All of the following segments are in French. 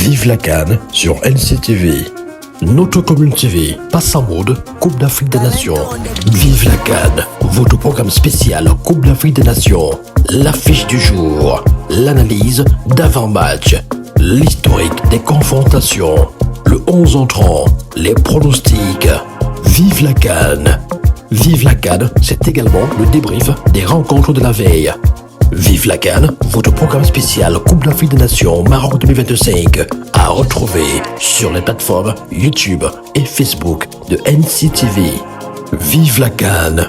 Vive la CAN sur NCTV. Notre commune TV passe en mode Coupe d'Afrique des Nations. Vive la CAN, votre programme spécial Coupe d'Afrique des Nations. L'affiche du jour, l'analyse d'avant-match, l'historique des confrontations, le 11 entrant, les pronostics. Vive la CAN. Vive la CAN, c'est également le débrief des rencontres de la veille. Vive la CAN, votre programme spécial Coupe d'Afrique des Nations Maroc 2025 à retrouver sur les plateformes YouTube et Facebook de NCTV. Vive la CAN,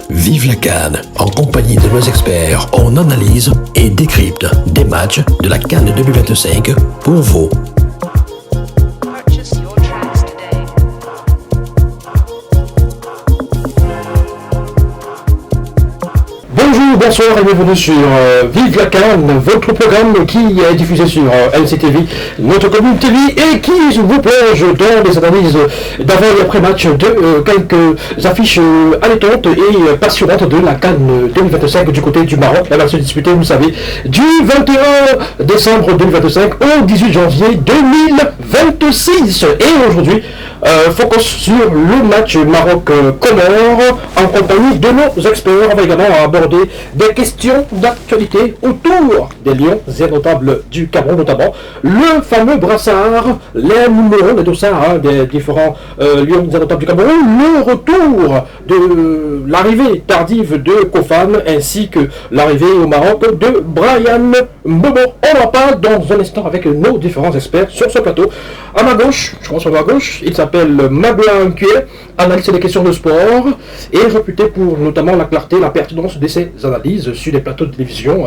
en compagnie de nos experts, on analyse et décrypte des matchs de la CAN 2025 pour vous. Bonsoir et bienvenue sur Vive la CAN, votre programme qui est diffusé sur NCTV, notre commune TV, et qui vous plonge dans les analyses d'avant et après match de quelques affiches allaitantes et passionnantes de la CAN 2025 du côté du Maroc. La version disputée, vous savez, du 21 décembre 2025 au 18 janvier 2026. Et aujourd'hui, focus sur le match Maroc-Comores en compagnie de nos experts. On va également aborder des questions d'actualité autour des Lions indomptables du Cameroun, notamment le fameux brassard, les numéros, les dossards des différents Lions indomptables du Cameroun, le retour de l'arrivée tardive de Kofan ainsi que l'arrivée au Maroc de Brian Mbeumo. On en parle dans un instant avec nos différents experts sur ce plateau. À ma gauche, je commence par ma gauche, il s'appelle Magloire Nkué, analyste des questions de sport et réputé pour notamment la clarté, la pertinence de ses analyses sur les plateaux de télévision.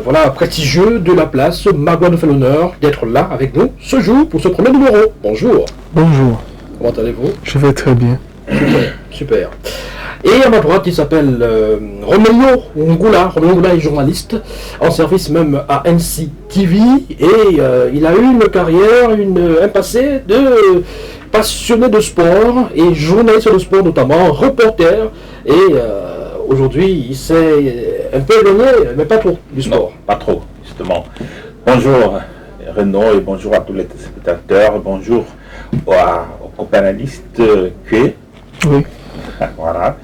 Voilà, prestigieux de la place. Magloire nous fait l'honneur d'être là avec nous ce jour pour ce premier numéro. Bonjour. Bonjour. Comment allez-vous? Je vais très bien. Super. Et à ma droite, il s'appelle Romeo Ngoula. Romeo Ngoula est journaliste, en service même à NCTV. Et il a eu une carrière, un passé de passionné de sport et journaliste de sport notamment, reporter. Et aujourd'hui, il s'est un peu éloigné, mais pas trop, du sport. Non, pas trop, justement. Bonjour Renaud et bonjour à tous les spectateurs. Bonjour au co-panéliste Q. Oui. Voilà.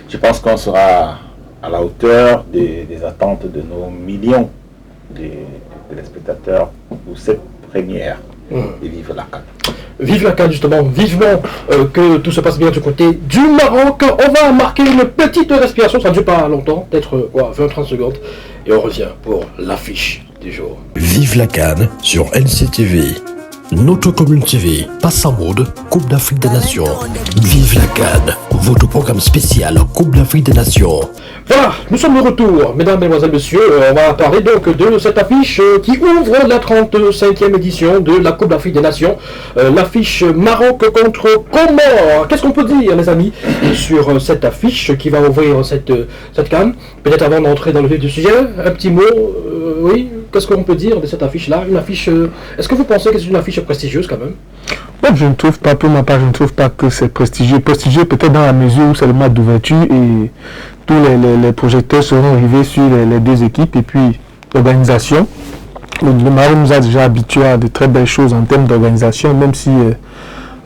Je pense qu'on sera à la hauteur des attentes de nos millions de téléspectateurs pour cette première. Et vive la CAN. Vive la CAN, justement. Vivement que tout se passe bien du côté du Maroc. On va marquer une petite respiration, ça ne dure pas longtemps, peut-être 20-30 secondes. Et on revient pour l'affiche du jour. Vive la CAN sur NCTV. Notre commune TV passe en mode Coupe d'Afrique des Nations. Vive la CAN, votre programme spécial Coupe d'Afrique des Nations. Voilà, nous sommes de retour, mesdames, mesdemoiselles, messieurs. On va parler donc de cette affiche qui ouvre la 35e édition de la Coupe d'Afrique des Nations. L'affiche Maroc contre Comores. Qu'est-ce qu'on peut dire, les amis, sur cette affiche qui va ouvrir cette CAN? Peut-être avant d'entrer dans le vif du sujet, un petit mot, oui, qu'est-ce qu'on peut dire de cette affiche-là? Une affiche, est-ce que vous pensez que c'est une affiche prestigieuse quand même? Bon, je ne trouve pas, pour ma part, je ne trouve pas que c'est prestigieux. Prestigieux peut-être dans la mesure où c'est le match d'ouverture et tous les projecteurs seront arrivés sur les deux équipes et puis l'organisation. Le Maroc nous a déjà habitués à de très belles choses en termes d'organisation, même si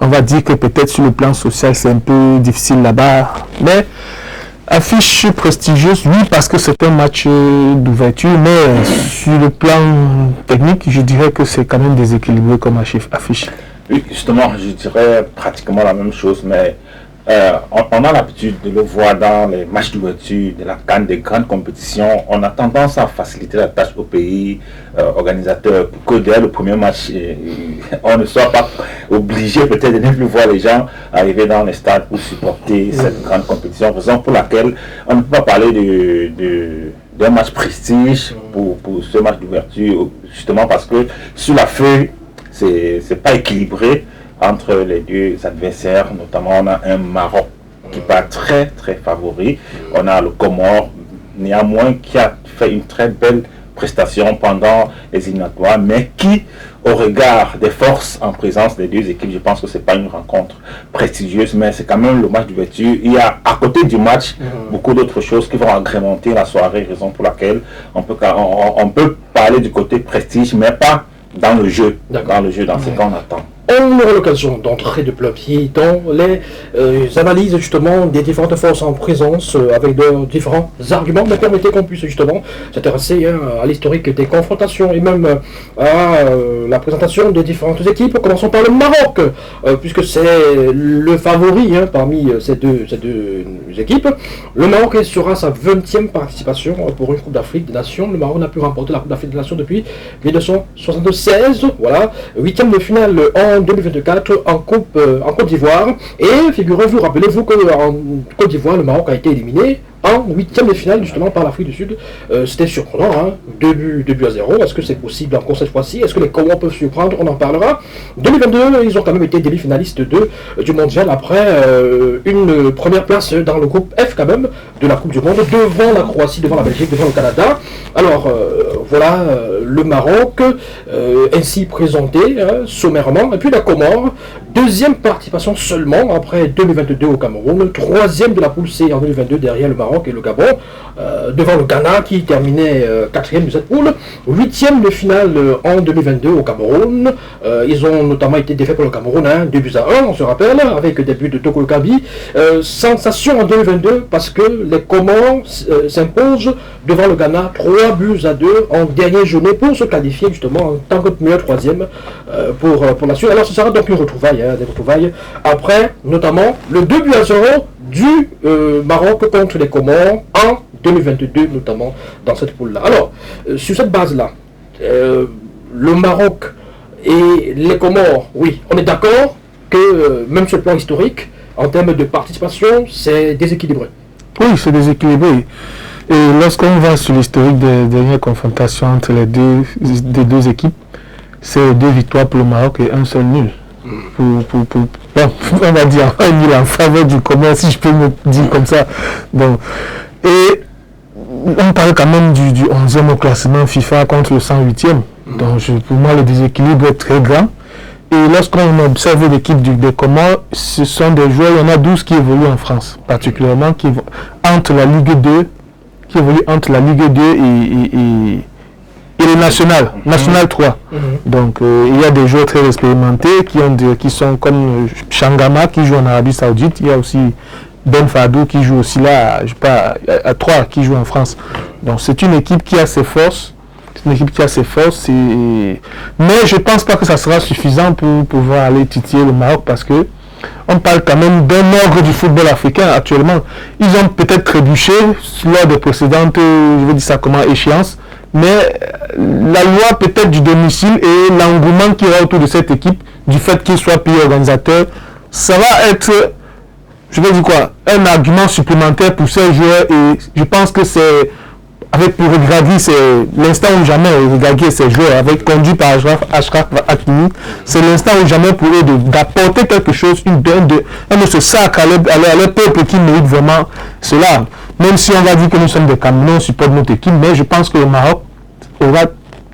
on va dire que peut-être sur le plan social c'est un peu difficile là-bas. Mais affiche prestigieuse, oui, parce que c'est un match d'ouverture, mais sur le plan technique, je dirais que c'est quand même déséquilibré comme affiche. Oui, justement, je dirais pratiquement la même chose, mais on a l'habitude de le voir dans les matchs d'ouverture de la CAN, des grandes compétitions. On a tendance à faciliter la tâche au pays organisateur pour que dès le premier match, on ne soit pas obligé peut-être de ne plus voir les gens arriver dans les stades pour supporter cette grande compétition. Raison pour laquelle on ne peut pas parler d'un match prestige pour ce match d'ouverture, justement parce que sur la feuille, c'est pas équilibré entre les deux adversaires. Notamment on a un Maroc qui part très très favori, on a le Comores néanmoins qui a fait une très belle prestation pendant les éliminatoires, mais qui, au regard des forces en présence des deux équipes, je pense que c'est pas une rencontre prestigieuse, mais c'est quand même le match d'ouverture. Il y a à côté du match beaucoup d'autres choses qui vont agrémenter la soirée, raison pour laquelle on peut parler du côté prestige, mais pas dans le jeu, dans ce qu'on attend. On aura l'occasion d'entrer de plein pied dans les analyses justement des différentes forces en présence avec de différents arguments, mais permettez qu'on puisse justement s'intéresser à l'historique des confrontations et même à la présentation des différentes équipes. Commençons par le Maroc, puisque c'est le favori parmi ces deux équipes. Le Maroc sera sa 20e participation pour une Coupe d'Afrique des Nations. Le Maroc n'a plus remporté la Coupe d'Afrique des Nations depuis 1976. Voilà, 8e de finale en 2024 en Côte d'Ivoire. Et figurez-vous, rappelez-vous qu'en Côte d'Ivoire, le Maroc a été éliminé en 8e de finale justement par l'Afrique du Sud. C'était surprenant, 2 buts à 0. Est-ce que c'est possible encore cette fois-ci? Est-ce que les Comores peuvent surprendre? On en parlera. 2022, ils ont quand même été demi-finalistes du mondial après une première place dans le groupe F quand même de la Coupe du Monde, devant la Croatie, devant la Belgique, devant le Canada. Alors voilà le Maroc ainsi présenté sommairement. Et puis la Comore, deuxième participation seulement après 2022 au Cameroun, troisième de la poule C en 2022 derrière le Maroc et le Gabon, devant le Ghana qui terminait 4e de cette poule, 8e de finale en 2022 au Cameroun. Ils ont notamment été défaits pour le Cameroun, 2 buts à 1, on se rappelle, avec des buts de Toko Kabi. Sensation en 2022 parce que les Comores s'imposent devant le Ghana 3 buts à 2 en dernière journée pour se qualifier justement en tant que meilleur troisième pour la suite. Alors ce sera donc une retrouvaille, des retrouvailles après notamment le 2 buts à 0 du Maroc contre les Comores en 2022, notamment dans cette poule-là. Alors, sur cette base-là, le Maroc et les Comores, oui, on est d'accord que même sur le plan historique, en termes de participation, c'est déséquilibré. Oui, c'est déséquilibré. Et lorsqu'on va sur l'historique des dernières confrontations entre les deux équipes, c'est 2 victoires pour le Maroc et un seul nul. Bon, on va dire un nul en faveur du Comore, si je peux me dire comme ça. Donc, et on parle quand même du 11e au classement FIFA contre le 108e. Donc pour moi le déséquilibre est très grand. Et lorsqu'on observe l'équipe des Comores, ce sont des joueurs, il y en a 12 qui évoluent en France, particulièrement entre la Ligue 2, qui évoluent entre la Ligue 2 et le National 3. Donc il y a des joueurs très expérimentés qui sont comme Changama qui joue en Arabie Saoudite. Il y a aussi Ben Fadou qui joue aussi là, je sais pas, à 3 qui joue en France. Donc c'est une équipe qui a ses forces. Mais je pense pas que ça sera suffisant pour pouvoir aller titiller le Maroc parce que on parle quand même d'un ogre du football africain actuellement. Ils ont peut-être trébuché lors des précédentes, je vais dire ça comment, échéances. Mais la loi peut-être du domicile et l'engouement qu'il y aura autour de cette équipe, du fait qu'il soit pays organisateur, ça va être, je vais dire quoi, un argument supplémentaire pour ces joueurs. Et je pense que c'est, avec pour Regragui, c'est l'instant où jamais Regragui et ses joueurs, conduit par Achraf Hakimi, c'est l'instant où jamais pour eux d'apporter quelque chose, un de ce sac à leur peuple qui mérite vraiment cela. Même si on va dire que nous sommes des Camerounais, on supporte notre équipe, mais je pense que le Maroc aura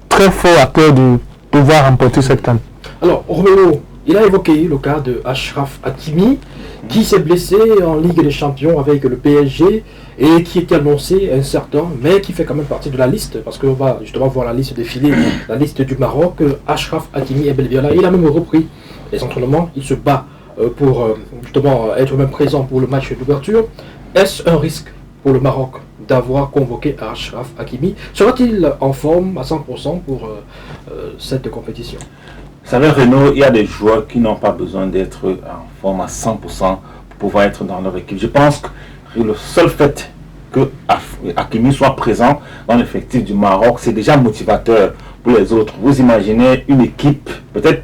très fort à cœur de pouvoir remporter cette CAN. Alors, Roméo, il a évoqué le cas de Achraf Hakimi, qui s'est blessé en Ligue des Champions avec le PSG et qui était annoncé incertain, mais qui fait quand même partie de la liste, parce qu'on va justement voir la liste défiler, la liste du Maroc. Achraf Hakimi est bel et bien là. Il a même repris les entraînements, il se bat pour justement être même présent pour le match d'ouverture. Est-ce un risque pour le Maroc d'avoir convoqué Achraf Hakimi? Sera-t-il en forme à 100% pour cette compétition? Vous savez, Renaud, il y a des joueurs qui n'ont pas besoin d'être en forme à 100% pour pouvoir être dans leur équipe. Je pense que le seul fait que Hakimi soit présent dans l'effectif du Maroc, c'est déjà motivateur pour les autres. Vous imaginez une équipe, peut-être,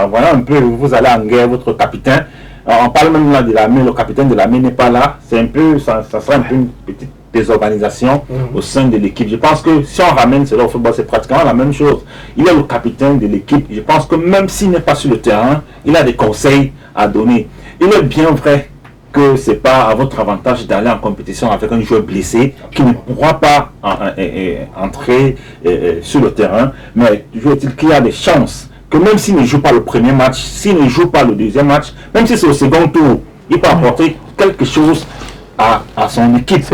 voilà un peu, vous allez en guerre, votre capitaine, on parle même là de l'armée, le capitaine de l'armée n'est pas là, c'est un peu, ça sera un peu une petite désorganisation au sein de l'équipe. Je pense que si on ramène cela au football, c'est pratiquement la même chose. Il est le capitaine de l'équipe. Je pense que même s'il n'est pas sur le terrain, il a des conseils à donner. Il est bien vrai que ce n'est pas à votre avantage d'aller en compétition avec un joueur blessé qui ne pourra pas entrer sur le terrain, mais toujours est-il qu'il y a des chances que même s'il ne joue pas le premier match, s'il ne joue pas le deuxième match, même si c'est au second tour, il peut apporter quelque chose à son équipe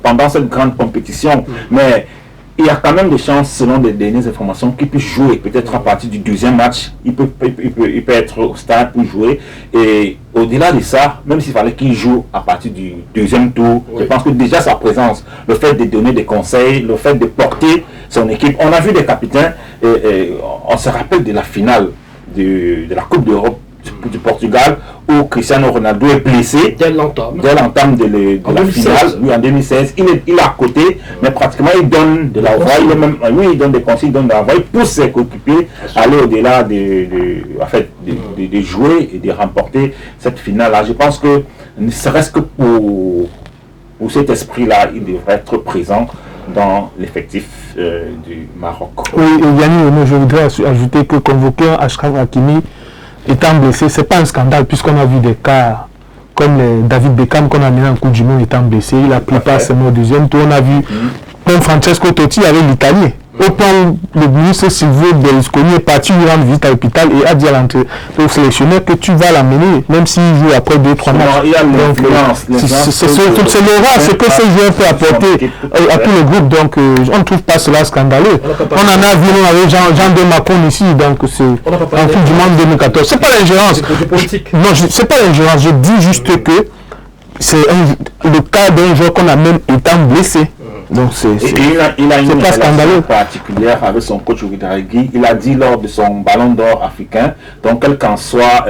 pendant cette grande compétition. Mais il y a quand même des chances, selon les dernières informations, qu'il puisse jouer peut-être à partir du deuxième match. Il peut être au stade pour jouer. Et au-delà de ça, même s'il fallait qu'il joue à partir du deuxième tour, je pense que déjà sa présence, le fait de donner des conseils, le fait de porter son équipe. On a vu des capitaines, on se rappelle de la finale de la Coupe d'Europe du Portugal, où Cristiano Ronaldo est blessé dès l'entame de la finale. Oui, en 2016, il est à côté, mais pratiquement il donne de la voix, il donne des conseils, il donne de la voix, il pousse ses coéquipiers à aller au-delà de jouer et de remporter cette finale-là. Je pense que, ne serait-ce que pour cet esprit-là, il devrait être présent dans l'effectif du Maroc. Oui, Yannick, je voudrais ajouter que convoquer Achraf Hakimi étant blessé, c'est pas un scandale, puisqu'on a vu des cas comme David Beckham qu'on a mené en Coupe du Monde étant blessé, il a pris pas seulement au deuxième tour. On a vu comme Francesco Totti avec l'Italie. Au point où le ministre Silvio Berlusconi est parti lui rendre visite à l'hôpital et a dit au sélectionneur que tu vas l'amener, même s'il joue après 2-3 matchs. Il y a l'influence. C'est l'aura, ce que ce joueur peut apporter à tout le groupe. Donc on ne trouve pas cela scandaleux. On en a vu, on avait Jean de Macron ici, donc c'est en Coupe du Monde 2014. C'est pas l'ingérence. Non, c'est pas l'ingérence. Je dis juste que c'est le cas d'un joueur qu'on a même étant blessé. Donc il a une relation particulière avec son coach Ouidaragui. Il a dit lors de son ballon d'or africain, donc quelle qu'en soit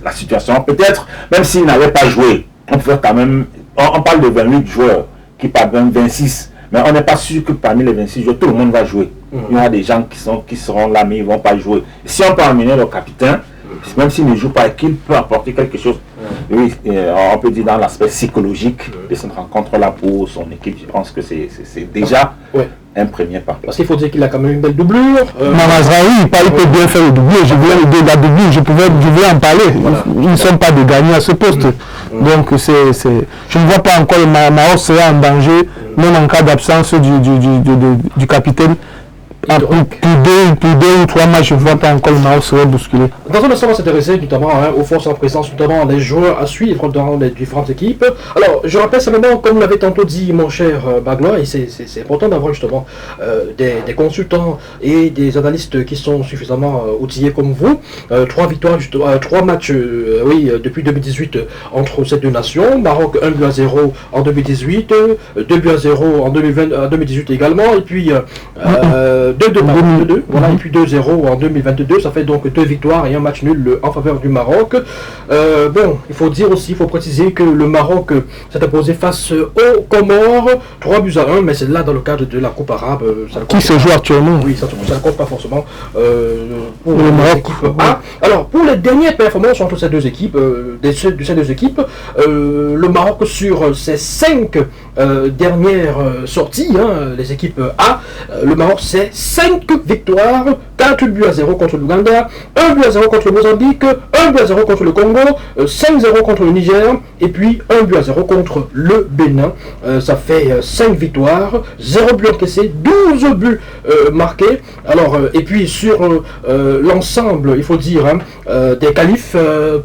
la situation, peut-être même s'il n'avait pas joué, on peut quand même, on parle de 28 joueurs qui parlent même 26, mais on n'est pas sûr que parmi les 26 joueurs tout le monde va jouer. Il y a des gens qui seront là mais ils ne vont pas jouer. Si on peut emmener le capitaine, même s'il ne joue pas et qu'il peut apporter quelque chose, oui, on peut dire dans l'aspect psychologique de cette rencontre-là pour son équipe, je pense que c'est déjà un premier pas. Parce qu'il faut dire qu'il a quand même une belle doublure. Mamazraoui, il peut bien faire le doublure. Je voulais la doublure, je voulais en parler. Voilà. Ils ne sont pas de gagnants à ce poste. Donc je ne vois pas encore le Maroc serait en danger, même en cas d'absence du capitaine. Pour deux ou trois matchs, je ne vois pas encore le Maroc serait bousculé. Dans un instant, on va s'intéresser notamment aux forces en présence, notamment les joueurs à suivre dans les différentes équipes. Alors, je rappelle simplement, comme l'avait tantôt dit mon cher Baglois, et c'est important d'avoir justement des consultants et des analystes qui sont suffisamment outillés comme vous. 3 victoires, 3 matchs depuis 2018 entre ces deux nations. Maroc 1-0 en 2018, 2-0 en 2018 également, et puis 2-2, voilà, et puis 2-0 en 2022, ça fait donc 2 victoires et un match nul en faveur du Maroc. Bon, il faut dire aussi, il faut préciser que le Maroc s'est imposé face aux Comores, 3-1, mais c'est là dans le cadre de la Coupe arabe. Qui se joue actuellement. Oui, ça ne compte pas forcément pour le Maroc. Alors, pour les dernières performances entre ces deux équipes, le Maroc sur ses 5 dernières sorties, les équipes A, le Maroc c'est 5 victoires, 4-0 contre l'Ouganda, 1-0 contre le Mozambique, 1-0 contre le Congo, 5-0 contre le Niger, et puis 1-0 contre le Bénin. Ça fait 5 victoires, 0 but encaissé, 12 buts marqués. Alors, et puis sur l'ensemble, il faut dire, des qualifs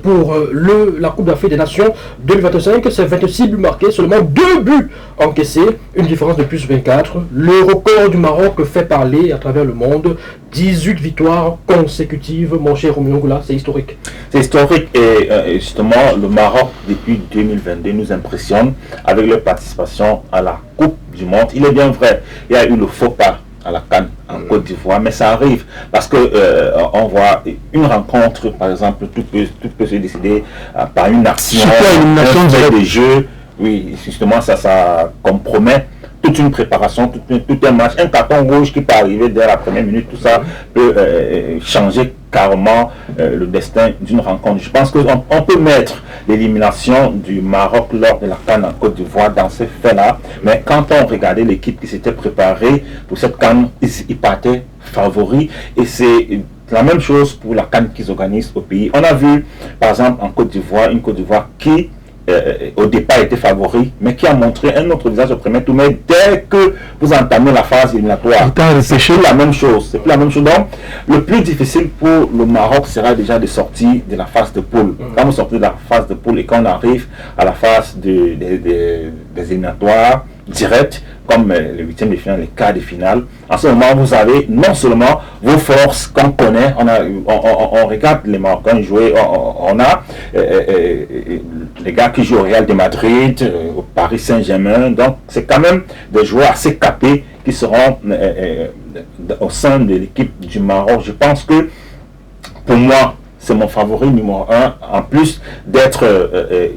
pour la Coupe d'Afrique des Nations 2025, c'est 26 buts marqués, seulement 2 buts encaissés, une différence de plus 24. Le record du Maroc fait parler à travers le monde, 18 victoires consécutives, mon cher Roméo Goula, c'est historique. C'est historique et justement le Maroc depuis 2022 nous impressionne avec leur participation à la Coupe du Monde. Il est bien vrai, il y a eu le faux pas à la CAN en Côte d'Ivoire, mais ça arrive parce que on voit une rencontre, par exemple, tout peut se décider par une action, un fait de jeu. Oui, justement ça compromet toute une préparation, tout un match, un carton rouge qui peut arriver dès la première minute, tout ça peut changer carrément le destin d'une rencontre. Je pense qu'on peut mettre l'élimination du Maroc lors de la CAN en Côte d'Ivoire dans ces faits-là, mais quand on regardait l'équipe qui s'était préparée pour cette CAN, ils partaient favoris, et c'est la même chose pour la CAN qu'ils organisent au pays. On a vu, par exemple, en Côte d'Ivoire, une Côte d'Ivoire qui au départ était favori, mais qui a montré un autre visage au premier tour. Mais dès que vous entamez la phase éliminatoire, c'est plus la même chose. C'est plus la même chose. Donc, le plus difficile pour le Maroc sera déjà de sortir de la phase de poule. Quand vous sortez de la phase de poule et quand on arrive à la phase des éliminatoires directes, comme les huitièmes de finale, les quarts de finale. En ce moment, vous avez non seulement vos forces qu'on connaît, on regarde les Marocains jouer, on a les gars qui jouent au Real de Madrid, au Paris Saint-Germain, donc c'est quand même des joueurs assez capés qui seront au sein de l'équipe du Maroc. Je pense que pour moi, c'est mon favori numéro 1, en plus d'être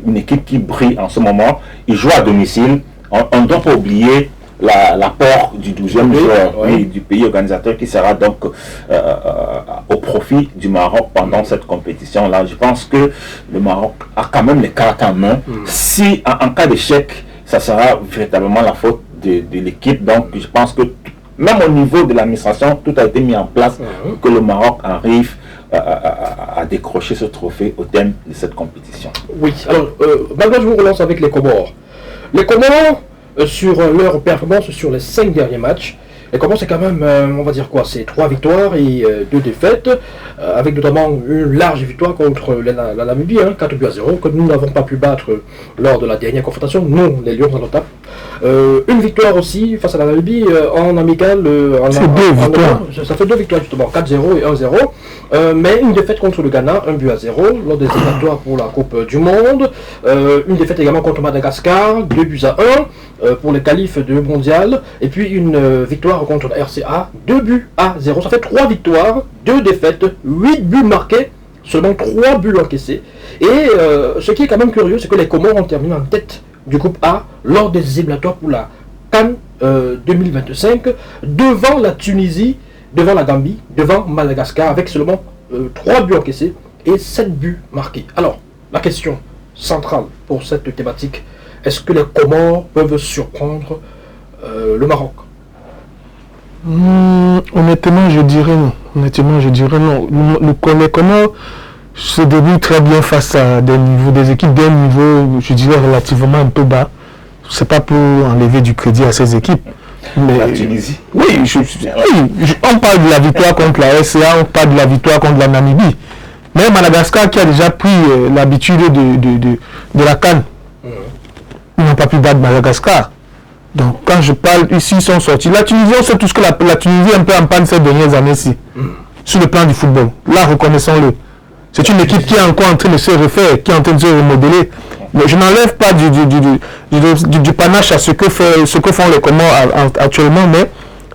une équipe qui brille en ce moment. Il joue à domicile. On ne doit pas oublier l'apport du 12e joueur du pays organisateur qui sera donc au profit du Maroc pendant cette compétition-là. Je pense que le Maroc a quand même les cartes en main. Si en cas d'échec, ça sera véritablement la faute de l'équipe. Donc je pense que même au niveau de l'administration, tout a été mis en place pour que le Maroc arrive à décrocher ce trophée au terme de cette compétition. Oui, alors maintenant je vous relance avec les Comores. Les Comores, sur leur performance sur les 5 derniers matchs, les Comores c'est quand même, on va dire quoi, c'est 3 victoires et 2 défaites, avec notamment une large victoire contre la Namibie, 4-0, que nous n'avons pas pu battre lors de la dernière confrontation, nous les Lions en Otap. Une victoire aussi face à la Namibie en amical. C'est 2 victoires. Ça fait 2 victoires justement, 4-0 et 1-0. Mais une défaite contre le Ghana, 1-0 lors des éliminatoires pour la Coupe du Monde. Une défaite également contre Madagascar, 2-1 pour les qualifs de mondial. Et puis une victoire contre la RCA, 2-0. Ça fait 3 victoires, 2 défaites, 8 buts marqués, seulement 3 buts encaissés. Et ce qui est quand même curieux, c'est que les Comores ont terminé en tête du groupe A lors des éliminatoires pour la CAN 2025 devant la Tunisie, devant la Gambie, devant Madagascar avec seulement 3 buts encaissés et 7 buts marqués. Alors, la question centrale pour cette thématique, est-ce que les Comores peuvent surprendre le Maroc? Honnêtement, je dirais non. Les Comores se débrouillent très bien face à des équipes d'un niveau, je dirais, relativement un peu bas. C'est pas pour enlever du crédit à ces équipes. Mais la Tunisie. Oui, on parle de la victoire contre la RCA, on parle de la victoire contre la Namibie. Mais Madagascar qui a déjà pris l'habitude de la CAN, ils n'ont pas pu battre Madagascar. Donc quand je parle ici, ils sont sortis. La Tunisie, on sait tous que la Tunisie est un peu en panne ces dernières années-ci, sur le plan du football. Là, reconnaissons-le. C'est une équipe qui est encore en train de se refaire, qui est en train de se remodeler. Mais je n'enlève pas du panache à ce que font les Comores actuellement, mais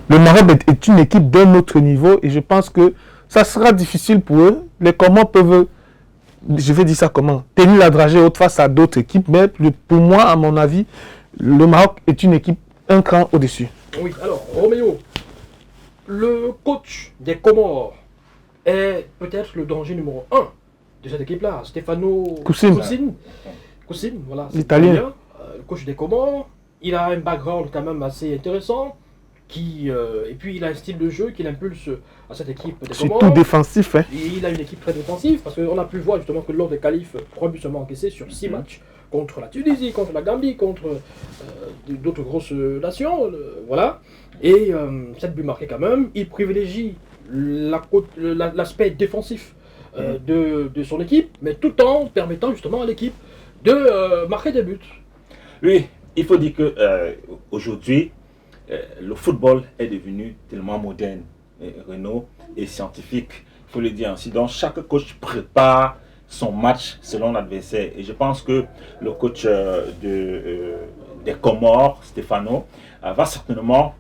le Maroc est une équipe d'un autre niveau et je pense que ça sera difficile pour eux. Les Comores peuvent, je vais dire ça comment, tenir la dragée haute face à d'autres équipes, mais pour moi, à mon avis, le Maroc est une équipe un cran au-dessus. Oui, alors, Roméo, le coach des Comores est peut-être le danger numéro 1 de cette équipe-là, Stefano Cousin, voilà, l'italien, le coach des Comores. Il a un background quand même assez intéressant, et puis il a un style de jeu qu'il impulse à cette équipe des Comores. Surtout défensif. Et il a une équipe très défensive, parce qu'on a pu voir justement que lors des qualifs, 3 buts seulement encaissés sur 6 matchs, contre la Tunisie, contre la Gambie, contre d'autres grosses nations, voilà. Et 7 buts marqués quand même. Il privilégie l'aspect défensif de son équipe, mais tout en permettant justement à l'équipe de marquer des buts. Oui, il faut dire que aujourd'hui, le football est devenu tellement moderne, Renaud, et scientifique, il faut le dire ainsi. Donc chaque coach prépare son match selon l'adversaire. Et je pense que le coach des Comores, Stefano, va certainement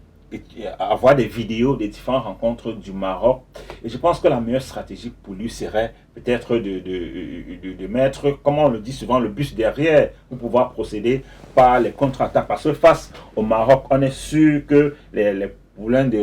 avoir des vidéos des différentes rencontres du Maroc. Et je pense que la meilleure stratégie pour lui serait peut-être de mettre, comme on le dit souvent, le bus derrière pour pouvoir procéder par les contre-attaques. Parce que face au Maroc, on est sûr que les poulains du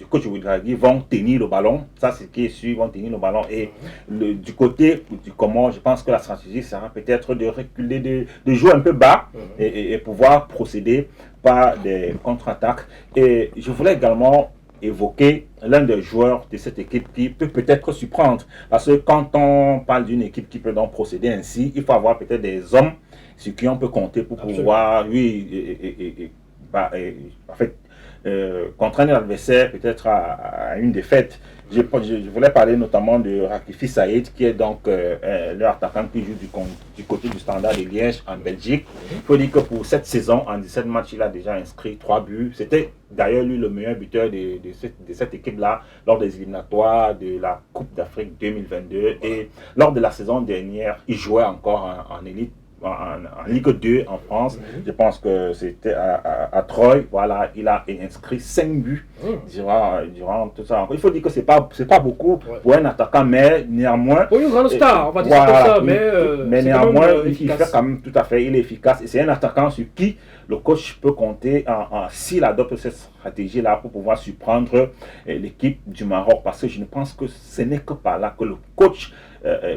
coach Ouedraogo vont tenir le ballon. Ça, c'est ce qui est sûr, ils vont tenir le ballon. Et du côté du Comores, je pense que la stratégie sera peut-être de reculer, de jouer un peu bas et pouvoir procéder par des contre-attaques. Et je voulais également évoquer l'un des joueurs de cette équipe qui peut peut-être surprendre. Parce que quand on parle d'une équipe qui peut donc procéder ainsi, il faut avoir peut-être des hommes sur qui on peut compter pour pouvoir, en fait, contraindre l'adversaire peut-être à une défaite. Je voulais parler notamment de Rakifi Saïd, qui est donc leur attaquant qui joue du côté du Standard de Liège en Belgique. Il faut dire que pour cette saison, en 17 matchs, il a déjà inscrit 3 buts. C'était d'ailleurs lui le meilleur buteur de cette équipe-là lors des éliminatoires de la Coupe d'Afrique 2022. Et lors de la saison dernière, il jouait encore en élite. En Ligue 2 en France, je pense que c'était à Troyes, voilà, il a inscrit 5 buts durant tout ça. Il faut dire que c'est pas beaucoup pour un attaquant, mais néanmoins... Pour une grande star, on va dire voilà, comme ça, mais néanmoins, il fait quand même tout à fait, il est efficace. Et c'est un attaquant sur qui le coach peut compter s'il adopte cette stratégie-là pour pouvoir surprendre l'équipe du Maroc. Parce que je ne pense que ce n'est que par là que le coach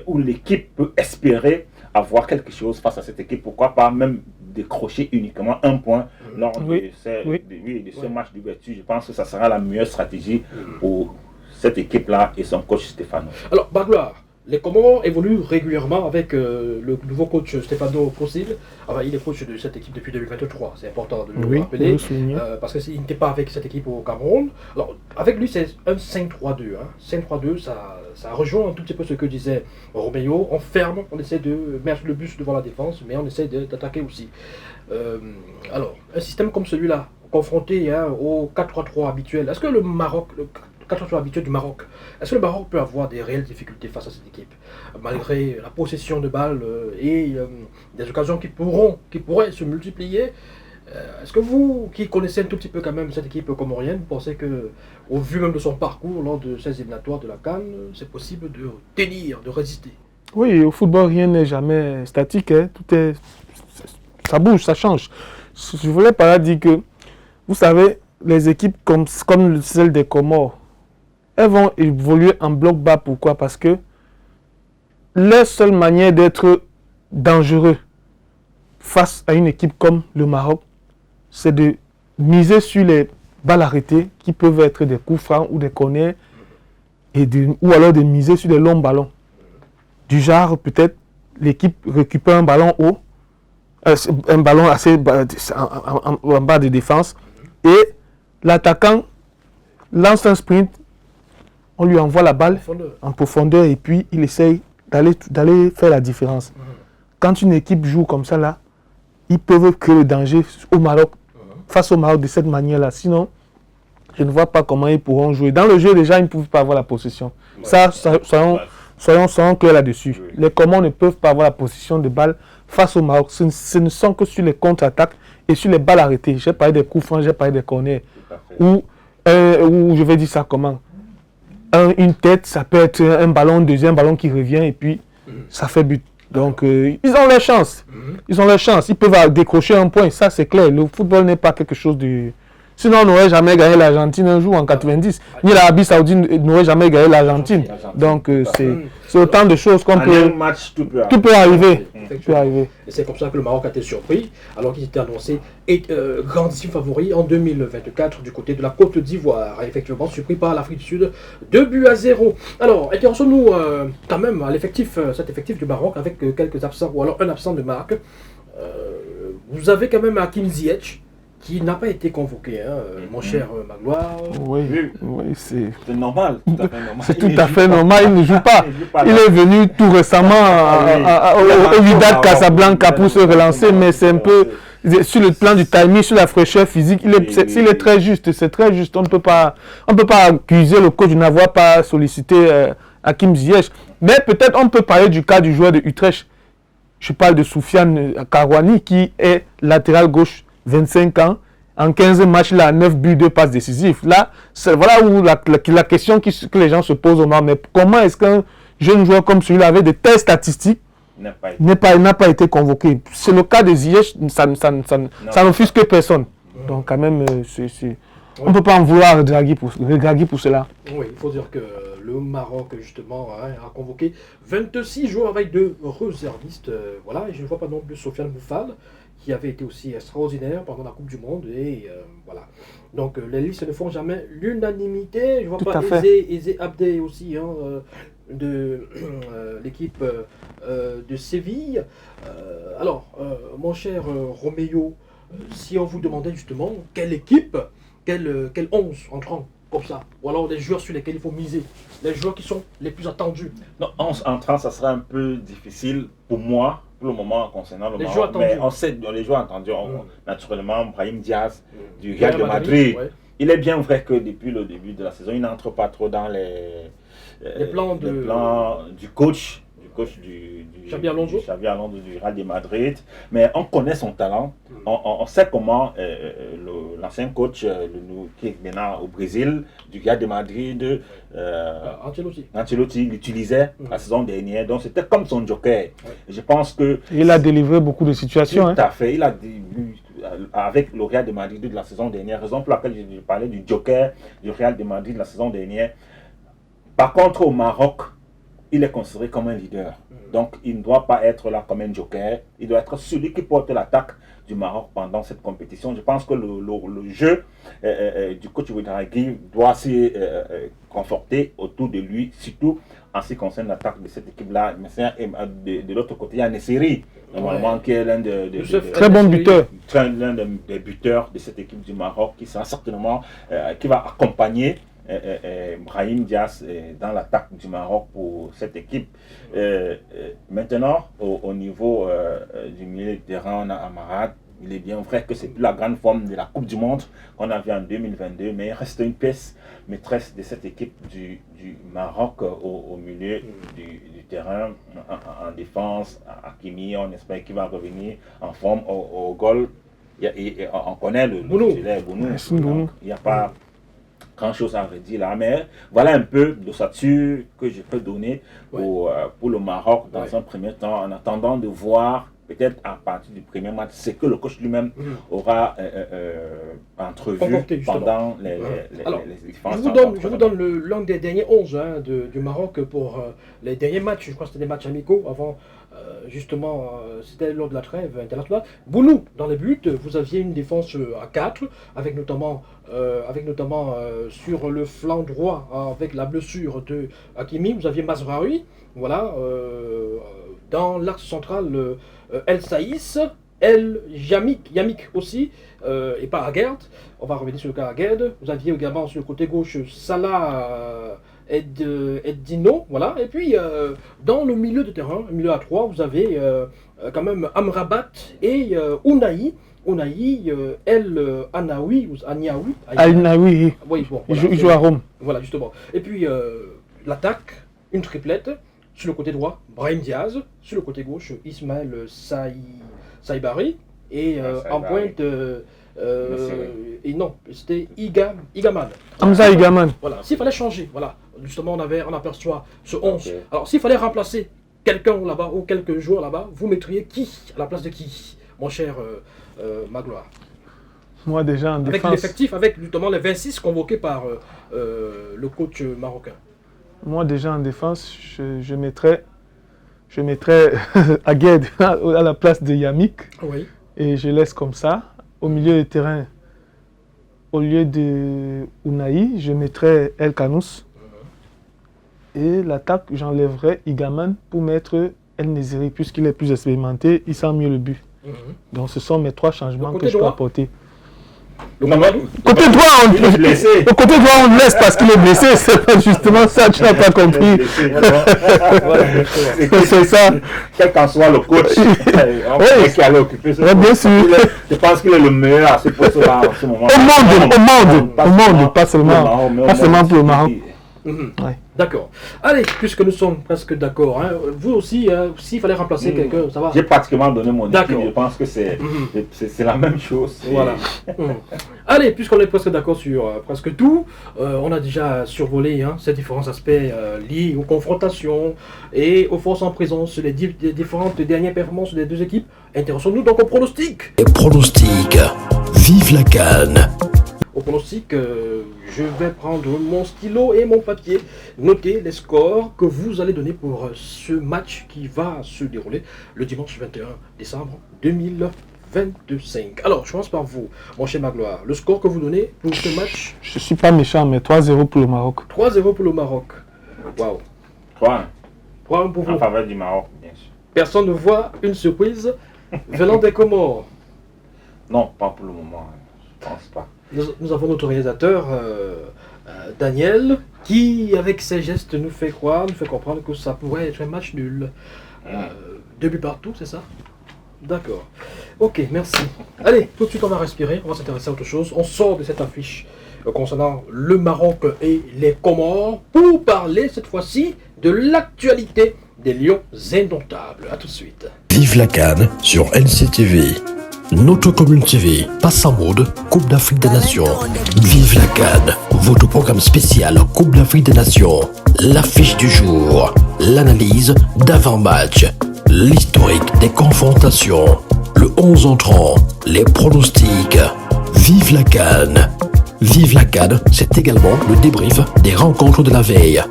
ou l'équipe peut espérer avoir quelque chose face à cette équipe. Pourquoi pas même décrocher uniquement un point lors de ce match d'ouverture. Je pense que ça sera la meilleure stratégie pour cette équipe-là et son coach Stéphano. Alors, Bagloire, les Comores évoluent régulièrement avec le nouveau coach Stéphano Kosil. Alors, il est coach de cette équipe depuis 2023, c'est important de le rappeler, parce qu'il n'était pas avec cette équipe au Cameroun. Alors, avec lui, c'est un 5-3-2. 5-3-2, ça rejoint un tout petit peu ce que disait Roméo. On ferme, on essaie de mettre le bus devant la défense, mais on essaie d'attaquer aussi. Alors, un système comme celui-là, confronté au 4-3-3 habituel, est-ce que le Maroc... 4 habituel du Maroc. Est-ce que le Maroc peut avoir des réelles difficultés face à cette équipe, malgré la possession de balles et des occasions qui pourraient se multiplier? Est-ce que vous, qui connaissez un tout petit peu quand même cette équipe comorienne, vous pensez que, au vu même de son parcours lors de ces éliminatoires de la CAN, c'est possible de tenir, de résister? Oui, au football, rien n'est jamais statique. Ça bouge, ça change. Je voulais par là dire que, vous savez, les équipes comme celle des Comores, elles vont évoluer en bloc bas. Pourquoi? Parce que leur seule manière d'être dangereux face à une équipe comme le Maroc, c'est de miser sur les balles arrêtées qui peuvent être des coups francs ou des corners, ou alors de miser sur des longs ballons. Du genre, peut-être, l'équipe récupère un ballon haut, un ballon assez en bas de défense, et l'attaquant lance un sprint, on lui envoie la balle en profondeur et puis il essaye d'aller faire la différence. Quand une équipe joue comme ça, là, ils peuvent créer le danger au Maroc, face au Maroc de cette manière-là. Sinon, je ne vois pas comment ils pourront jouer. Dans le jeu, déjà, ils ne peuvent pas avoir la possession. Soyons clairs là-dessus. Les Comores ne peuvent pas avoir la possession de balle face au Maroc. Ce ne sont que sur les contre-attaques et sur les balles arrêtées. J'ai parlé des coups francs, j'ai parlé des corners. Ou je vais dire ça comment? Une tête, ça peut être un ballon, deuxième ballon qui revient et puis ça fait but. Donc, ils ont leur chance. Ils ont leur chance. Ils peuvent décrocher un point, ça c'est clair. Le football n'est pas quelque chose de... Sinon, on n'aurait jamais gagné l'Argentine un jour en 90. Ni l'Arabie Saoudite n'aurait jamais gagné l'Argentine. Donc, c'est autant de choses qu'on peut... Tout peut arriver. Et c'est comme ça que le Maroc a été surpris, alors qu'il était annoncé grandissime favori en 2024 du côté de la Côte d'Ivoire. Effectivement, surpris par l'Afrique du Sud, 2-0. Alors, intéressons-nous quand même à cet effectif du Maroc avec quelques absents, ou alors un absent de marque. Vous avez quand même Hakim Ziyech, qui n'a pas été convoqué, mon cher Magloire. Oui, c'est normal. C'est tout à fait normal, il ne joue pas. Il est venu tout récemment au Wydad Casablanca pour se relancer, mais c'est un peu, sur le plan du timing, sur la fraîcheur physique, il est très juste, c'est très juste. On ne peut pas accuser le coach de n'avoir pas sollicité Hakim Ziyech. Mais peut-être on peut parler du cas du joueur de Utrecht. Je parle de Soufiane Karouani, qui est latéral gauche, 25 ans, en 15 matchs, il a 9 buts, 2 passes décisives. Là, voilà où la question que les gens se posent au moment. Mais comment est-ce qu'un jeune joueur comme celui-là, avec de telles statistiques, n'a pas été convoqué? C'est le cas de Ziyech, ça n'offusque personne. Donc quand même, on ne peut pas en vouloir à Draghi pour cela. Oui, il faut dire que le Maroc, justement, a convoqué 26 joueurs avec de réservistes. Voilà, et je ne vois pas non plus Sofiane Boufal, qui avait été aussi extraordinaire pendant la Coupe du Monde. Et voilà. Donc les listes ne font jamais l'unanimité. Je ne vois pas Eze Abdé aussi, de l'équipe de Séville. Alors, mon cher Roméo, si on vous demandait justement quelle équipe quel 11 entrant comme ça? Ou alors les joueurs sur lesquels il faut miser? Les joueurs qui sont les plus attendus? Non, 11 entrants, ça sera un peu difficile pour moi, pour le moment, concernant le Les Maroc. joueurs attendus. Mais on sait, les joueurs attendus, naturellement, Brahim Diaz, du Real de Madrid, Madrid. ouais. Il est bien vrai que depuis le début de la saison, il n'entre pas trop dans les plans du coach du Xabi Alonso. Xabi Alonso du Real de Madrid. Mais on connaît son talent. On sait comment l'ancien coach qui est maintenant au Brésil, du Real de Madrid, Ancelotti l'utilisait la saison dernière. Donc c'était comme son joker. Je pense que Il a délivré beaucoup de situations. tout à fait. Il a avec le Real de Madrid de la saison dernière, raison pour laquelle je parlais du joker du Real de Madrid de la saison dernière. Par contre, au Maroc, il est considéré comme un leader. Donc, il ne doit pas être là comme un joker. Il doit être celui qui porte l'attaque du Maroc pendant cette compétition. Je pense que le jeu du coach Ouedraogo doit se conforter autour de lui, surtout en ce qui concerne l'attaque de cette équipe-là. Mais de l'autre côté, il y a Nesseri, normalement, qui est l'un Très bon buteur. l'un des buteurs de cette équipe du Maroc, qui sera certainement, qui va accompagner Brahim Diaz dans l'attaque du Maroc pour cette équipe. Maintenant, au niveau du milieu de terrain, on a Amrabat. Il est bien vrai que c'est plus la grande forme de la Coupe du Monde qu'on a vue en 2022, mais il reste une pièce maîtresse de cette équipe du Maroc au milieu du terrain, en défense. Hakimi, on espère qu'il va revenir en forme au goal. On connaît le titulaire Bounou. Donc, il n'y a pas grand chose à redire là, mais voilà un peu l'ossature que je peux donner pour le Maroc dans un premier temps, en attendant de voir peut-être à partir du premier match ce que le coach lui-même aura entrevu pendant les différents je vous donne l'un des derniers 11 du Maroc pour les derniers matchs. Je crois que c'était des matchs amicaux avant, justement, c'était lors de la trêve internationale. Bounou, dans les buts, vous aviez une défense à 4, avec notamment sur le flanc droit, avec la blessure de Hakimi, vous aviez Mazraoui, voilà, dans l'axe central, El Saïs, Yamik aussi, et pas Aguerd. On va revenir sur le cas Aguerd. Vous aviez également sur le côté gauche Salah Eddino, voilà. Et puis dans le milieu de terrain, milieu à 3, vous avez quand même Amrabat et Ounahi. El Anaoui, Al-Naoui, oui, bon, il joue à Rome. Voilà, justement. Et puis l'attaque, une triplette. Sur le côté droit, Brahim Diaz. Sur le côté gauche, Ismaël Saibari. Et en pointe, et non, c'était Igaman. Hamza Igaman. Voilà, s'il fallait changer, voilà. Justement, on aperçoit ce 11. Okay. Alors, s'il fallait remplacer quelqu'un là-bas ou quelques joueurs là-bas, vous mettriez qui à la place de qui, mon cher Magloire? Moi, déjà en défense. Avec l'effectif, avec justement les 26 convoqués par le coach marocain. Moi, déjà en défense, je mettrais Agued à la place de Yamik. Oui. Et je laisse comme ça. Au milieu de terrain, au lieu de Ounahi, je mettrais El Kanous. Et l'attaque, j'enlèverais Igaman pour mettre El Nezeri, puisqu'il est plus expérimenté, il sent mieux le but. Donc ce sont mes 3 changements que je peux apporter. Côté droit, on le laisse parce qu'il est blessé. C'est pas justement ça, tu n'as pas compris. C'est ça. Quel qu'en soit le coach, qui allait occuper ce poste, bien sûr. Je pense qu'il est le meilleur à ce poste-là en ce moment. Au monde, pas seulement pour le Maroc. Ouais. D'accord. Allez, puisque nous sommes presque d'accord, vous aussi, s'il fallait remplacer quelqu'un, ça va. J'ai pratiquement donné mon équipe, je pense que c'est la même chose. Voilà. Allez, puisqu'on est presque d'accord sur presque tout, on a déjà survolé ces différents aspects liés aux confrontations et aux forces en présence, les différentes dernières performances des deux équipes. Intéressons-nous donc au pronostic. Et pronostic, vive la CAN. Au pronostic, je vais prendre mon stylo et mon papier, noter les scores que vous allez donner pour ce match qui va se dérouler le dimanche 21 décembre 2025. Alors, je commence par vous, mon cher Magloire. Le score que vous donnez pour ce match? Je suis pas méchant, mais 3-0 pour le Maroc. 3-0 pour le Maroc. Waouh. 3-1 pour vous. En faveur du Maroc, bien sûr. Personne ne voit une surprise venant des Comores? Non, pas pour le moment. Je pense pas. Nous avons notre réalisateur, Daniel, qui, avec ses gestes, nous fait comprendre que ça pourrait être un match nul. 2 buts partout, c'est ça? D'accord. Ok, merci. Allez, tout de suite, on va respirer, on va s'intéresser à autre chose. On sort de cette affiche concernant le Maroc et les Comores pour parler cette fois-ci de l'actualité des Lions indomptables. A tout de suite. Vive la CAN sur NCTV. Notre commune TV passe en mode Coupe d'Afrique des Nations. Vive la CAN, votre programme spécial Coupe d'Afrique des Nations. L'affiche du jour, l'analyse d'avant-match, l'historique des confrontations, le 11 entrant, les pronostics. Vive la CAN. Vive la CAN, c'est également le débrief des rencontres de la veille.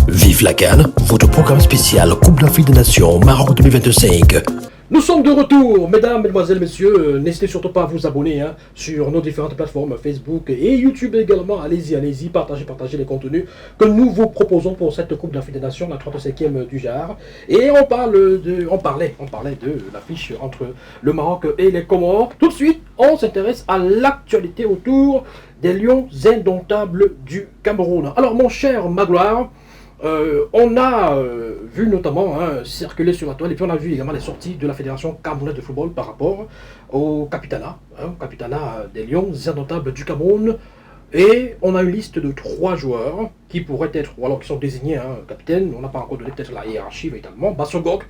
Vive la CAN, votre programme spécial Coupe d'Afrique des Nations Maroc 2025. Nous sommes de retour, mesdames, mesdemoiselles, messieurs. N'hésitez surtout pas à vous abonner sur nos différentes plateformes Facebook et YouTube également. Allez-y, partagez les contenus que nous vous proposons pour cette Coupe d'Afrique des Nations, la 35e du genre. Et on parlait de l'affiche entre le Maroc et les Comores. Tout de suite, on s'intéresse à l'actualité autour des Lions indomptables du Cameroun. Alors, mon cher Magloire, on a vu notamment circuler sur la toile et puis on a vu également les sorties de la Fédération camerounaise de football par rapport au Capitana des Lions indomptables du Cameroun. Et on a une liste de 3 joueurs qui pourraient être, ou alors qui sont désignés capitaine. On n'a pas encore donné peut-être la hiérarchie véritablement. Bassogog,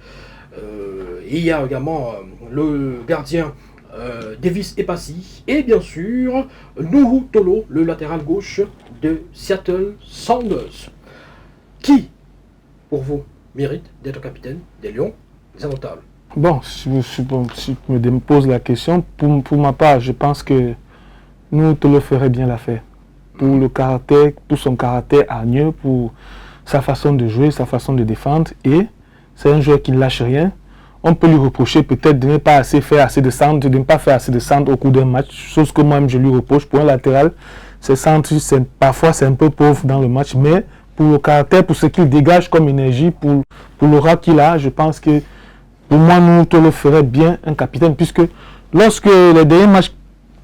il y a également le gardien Davis Epassi et bien sûr Nuhu Tolo, le latéral gauche de Seattle Sounders. Qui, pour vous, mérite d'être capitaine des Lions indomptables? Bon, si tu me poses la question, pour ma part, je pense que nous te le ferait bien l'affaire. Pour son caractère hargneux, pour sa façon de jouer, sa façon de défendre. Et c'est un joueur qui ne lâche rien. On peut lui reprocher peut-être de ne pas faire assez de centres, de ne pas faire assez de centres au cours d'un match. Chose que moi-même je lui reproche. Pour un latéral, ses centres, parfois c'est un peu pauvre dans le match, mais pour le caractère, pour ce qu'il dégage comme énergie, pour l'aura qu'il a, je pense que pour moi, nous te le ferait bien un capitaine, puisque lorsque les derniers matchs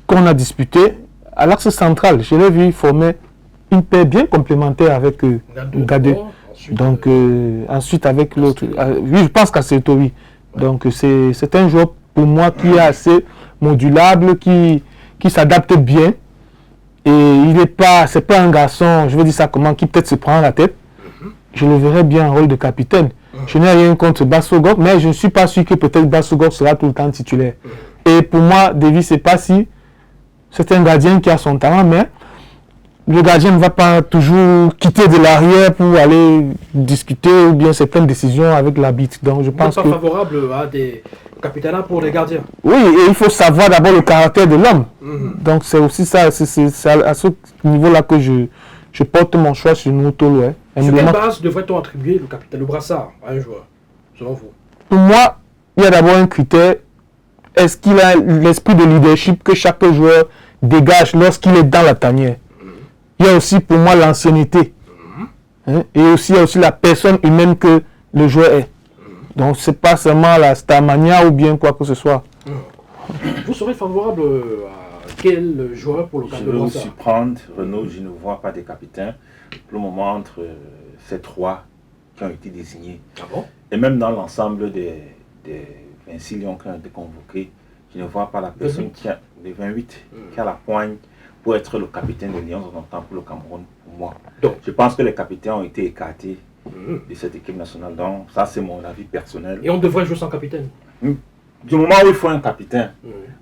qu'on a disputés, à l'axe central, je l'ai vu former une paire bien complémentaire avec Gadé. Donc ensuite avec l'autre, oui, je pense qu'à Seto, oui. Donc c'est un joueur pour moi qui est assez modulable, qui s'adapte bien. Et c'est pas un garçon, je veux dire ça comment, qui peut-être se prend la tête. Je le verrais bien en rôle de capitaine. Je n'ai rien contre Bassogog, mais je ne suis pas sûr que peut-être Bassogog sera tout le temps titulaire. Et pour moi, Davis Epassi, c'est un gardien qui a son talent, mais le gardien ne va pas toujours quitter de l'arrière pour aller discuter ou bien certaines décisions avec l'arbitre. Donc je pense que... pas favorable à des capitaines pour les gardiens. Oui, et il faut savoir d'abord le caractère de l'homme. Donc c'est aussi ça, c'est à ce niveau-là que je porte mon choix sur Noutolo. Sur quelle base devrait-on attribuer le capitaine, le brassard à un joueur, selon vous? Pour moi, il y a d'abord un critère. Est-ce qu'il a l'esprit de leadership que chaque joueur dégage lorsqu'il est dans la tanière? Il y a aussi pour moi l'ancienneté. Et aussi, il y a aussi la personne humaine que le joueur est. Donc c'est pas seulement la starmania ou bien quoi que ce soit. Vous serez favorable à quel joueur pour le cas de Brassard? Je vais vous surprendre, Renaud, je ne vois pas des capitaines pour le moment entre ces 3 qui ont été désignés. Ah bon? Et même dans l'ensemble des 26 lions qui ont été convoqués, je ne vois pas la personne qui a les 28 qui a la poigne pour être le capitaine des Lions en temps pour le Cameroun, pour moi. Donc, je pense que les capitaines ont été écartés de cette équipe nationale. Donc, ça, c'est mon avis personnel. Et on devrait jouer sans capitaine? Du moment où il faut un capitaine,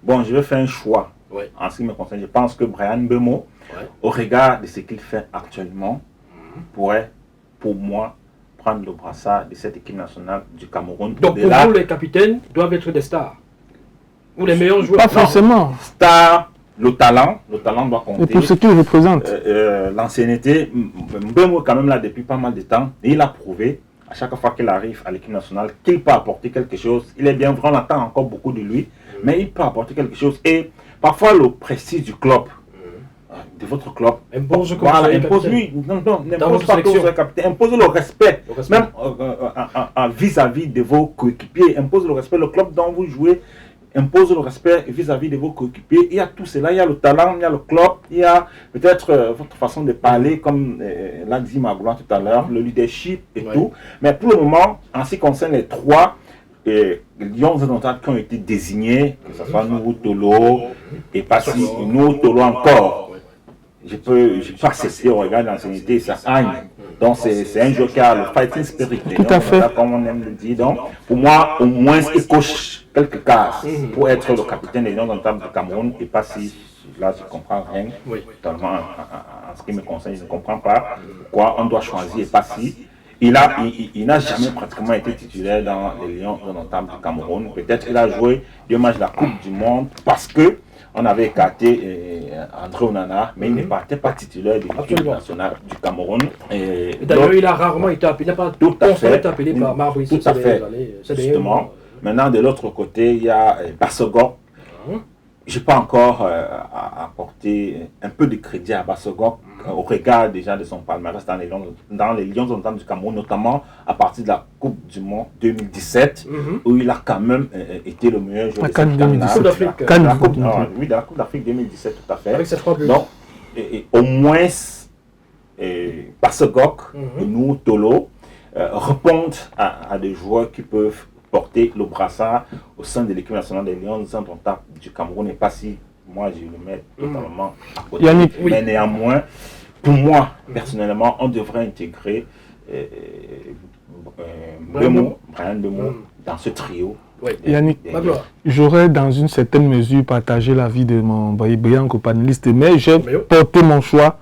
bon, je vais faire un choix. En ce qui me concerne, je pense que Brian Mbeumo, au regard de ce qu'il fait actuellement, pourrait, pour moi, prendre le brassard de cette équipe nationale du Cameroun. Donc, pour vous, les capitaines doivent être des stars? Ou les meilleurs joueurs? Pas forcément. Stars. Le talent doit compter. Et pour ce qu'il représente. L'ancienneté, Mbeumo quand même là depuis pas mal de temps, et il a prouvé à chaque fois qu'il arrive à l'équipe nationale qu'il peut apporter quelque chose. Il est bien vrai, on attend encore beaucoup de lui, mais il peut apporter quelque chose. Et parfois le prestige du club, de votre club, impose impose-lui, n'impose pas que le capitaine, impose le respect, même vis-à-vis de vos coéquipiers, impose le respect. Le club dont vous jouez impose le respect vis-à-vis de vos coéquipiers. Il y a tout cela, il y a le talent, il y a le club, il y a peut-être votre façon de parler, comme l'a dit Magloire tout à l'heure, le leadership et tout. Mais pour le moment, en ce qui concerne les 3 lions indomptables qui ont été désignés, que ce soit nous, Tolo, et pas si nous, Tolo encore. Je peux accepter au regard de l'ancienneté, ça Agne. Donc c'est un joueur qui a le fighting spirit. Tout à fait. Comme on aime le dire. Donc pour moi, au moins, il coche quelques cases pour être le capitaine des Lions indomptables du Cameroun. Et pas si, là, je ne comprends rien. Totalement en ce qui me concerne, je ne comprends pas pourquoi on doit choisir et pas si. Il n'a jamais pratiquement été titulaire dans les Lions indomptables du Cameroun. Peut-être qu'il a joué 2 matchs de la Coupe du Monde parce que on avait écarté André Onana, mais il n'était pas titulaire de l'équipe nationale du Cameroun. D'ailleurs, il a rarement été appelé, il n'a pas tout à fait été appelé par Marbrice. Tout à fait, justement. Maintenant, de l'autre côté, il y a Bassogor. Je n'ai pas encore apporté un peu de crédit à Bassogor au regard déjà de son palmarès dans les Lions indomptables du Cameroun, notamment à partir de la Coupe du Monde 2017, où il a quand même été le meilleur joueur de cette CAN. Oui, de la Coupe d'Afrique 2017, tout à fait. Avec cette 3 buts. Donc, au moins, Bassogor et nous, Tolo, répondent à des joueurs qui peuvent porter le brassard au sein de l'équipe nationale des Lions indomptables du Cameroun, et pas si moi je le mets totalement à côté. Yannick, mais néanmoins, pour moi, personnellement, on devrait intégrer Brian Bemo dans ce trio. Yannick, j'aurais dans une certaine mesure partagé l'avis de mon brillant copanéliste, mais j'ai porté mon choix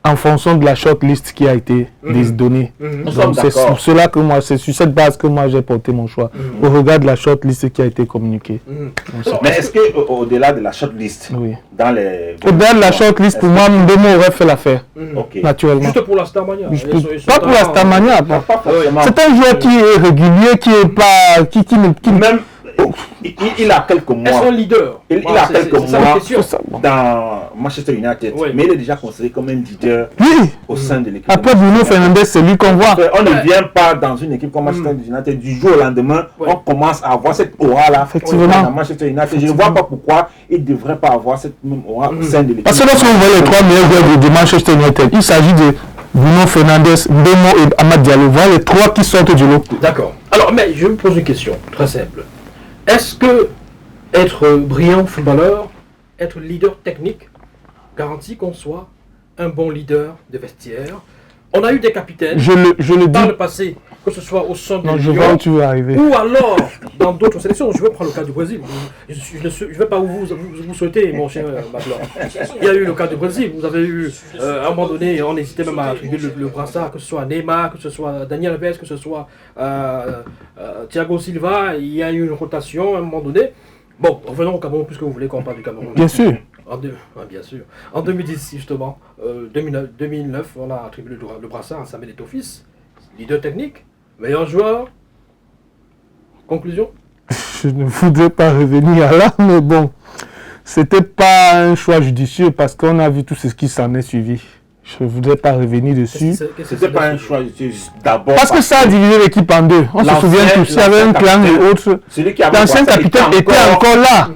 en fonction de la shortlist qui a été donnée. Donc c'est sur cela que moi, c'est sur cette base que moi j'ai porté mon choix, au regard de la shortlist qui a été communiquée. Mais est-ce que au-delà de la shortlist, dans les... Au-delà de la shortlist, pour moi, Mbemo aurait fait l'affaire, naturellement. Juste pour la Starmania. Pas pour la Starmania. C'est un joueur qui est régulier, qui est pas... qui même... Il a quelques mois. Est-ce un leader? Il a quelques mois dans Manchester United, mais il est déjà considéré comme un leader au sein de l'équipe. Après Bruno Fernandes, c'est lui qu'on voit. On ne vient pas dans une équipe comme Manchester United du jour au lendemain. On commence à avoir cette aura-là dans Manchester United. Je ne vois pas pourquoi il ne devrait pas avoir cette même aura au sein de l'équipe. Parce que lorsqu'on voit les 3 meilleurs joueurs de Manchester United, il s'agit de Bruno Fernandes, Mbemo et Amad Diallo. Voilà les 3 qui sortent du lot. D'accord. Alors, mais je me pose une question très simple. Est-ce que être brillant footballeur, être leader technique, garantit qu'on soit un bon leader de vestiaire? On a eu des capitaines je le dans dis. le passé, que ce soit au sein de Je vois où tu veux arriver. ou alors dans d'autres sélections. Je vais prendre le cas du Brésil. Je ne vais pas où vous souhaitez, mon cher Magloire. Il y a eu le cas du Brésil. Vous avez eu, à un moment donné, on hésitait même à attribuer le brassard, que ce soit Neymar, que ce soit Daniel Alves, que ce soit Thiago Silva. Il y a eu une rotation à un moment donné. Bon, revenons au Cameroun, puisque vous voulez qu'on parle du Cameroun. Bien sûr. Bien sûr. En 2010, justement, 2009, on a attribué le brassard à Samuel Eto'o-Fils, leader technique, meilleur joueur. Conclusion? Je ne voudrais pas revenir là, mais bon, c'était pas un choix judicieux parce qu'on a vu tout ce qui s'en est suivi. Je ne voudrais pas revenir dessus. C'était pas un choix d'abord. Parce que ça a divisé l'équipe en deux. On se souvient tous. Il y avait un clan et autres. L'ancien capitaine était encore là.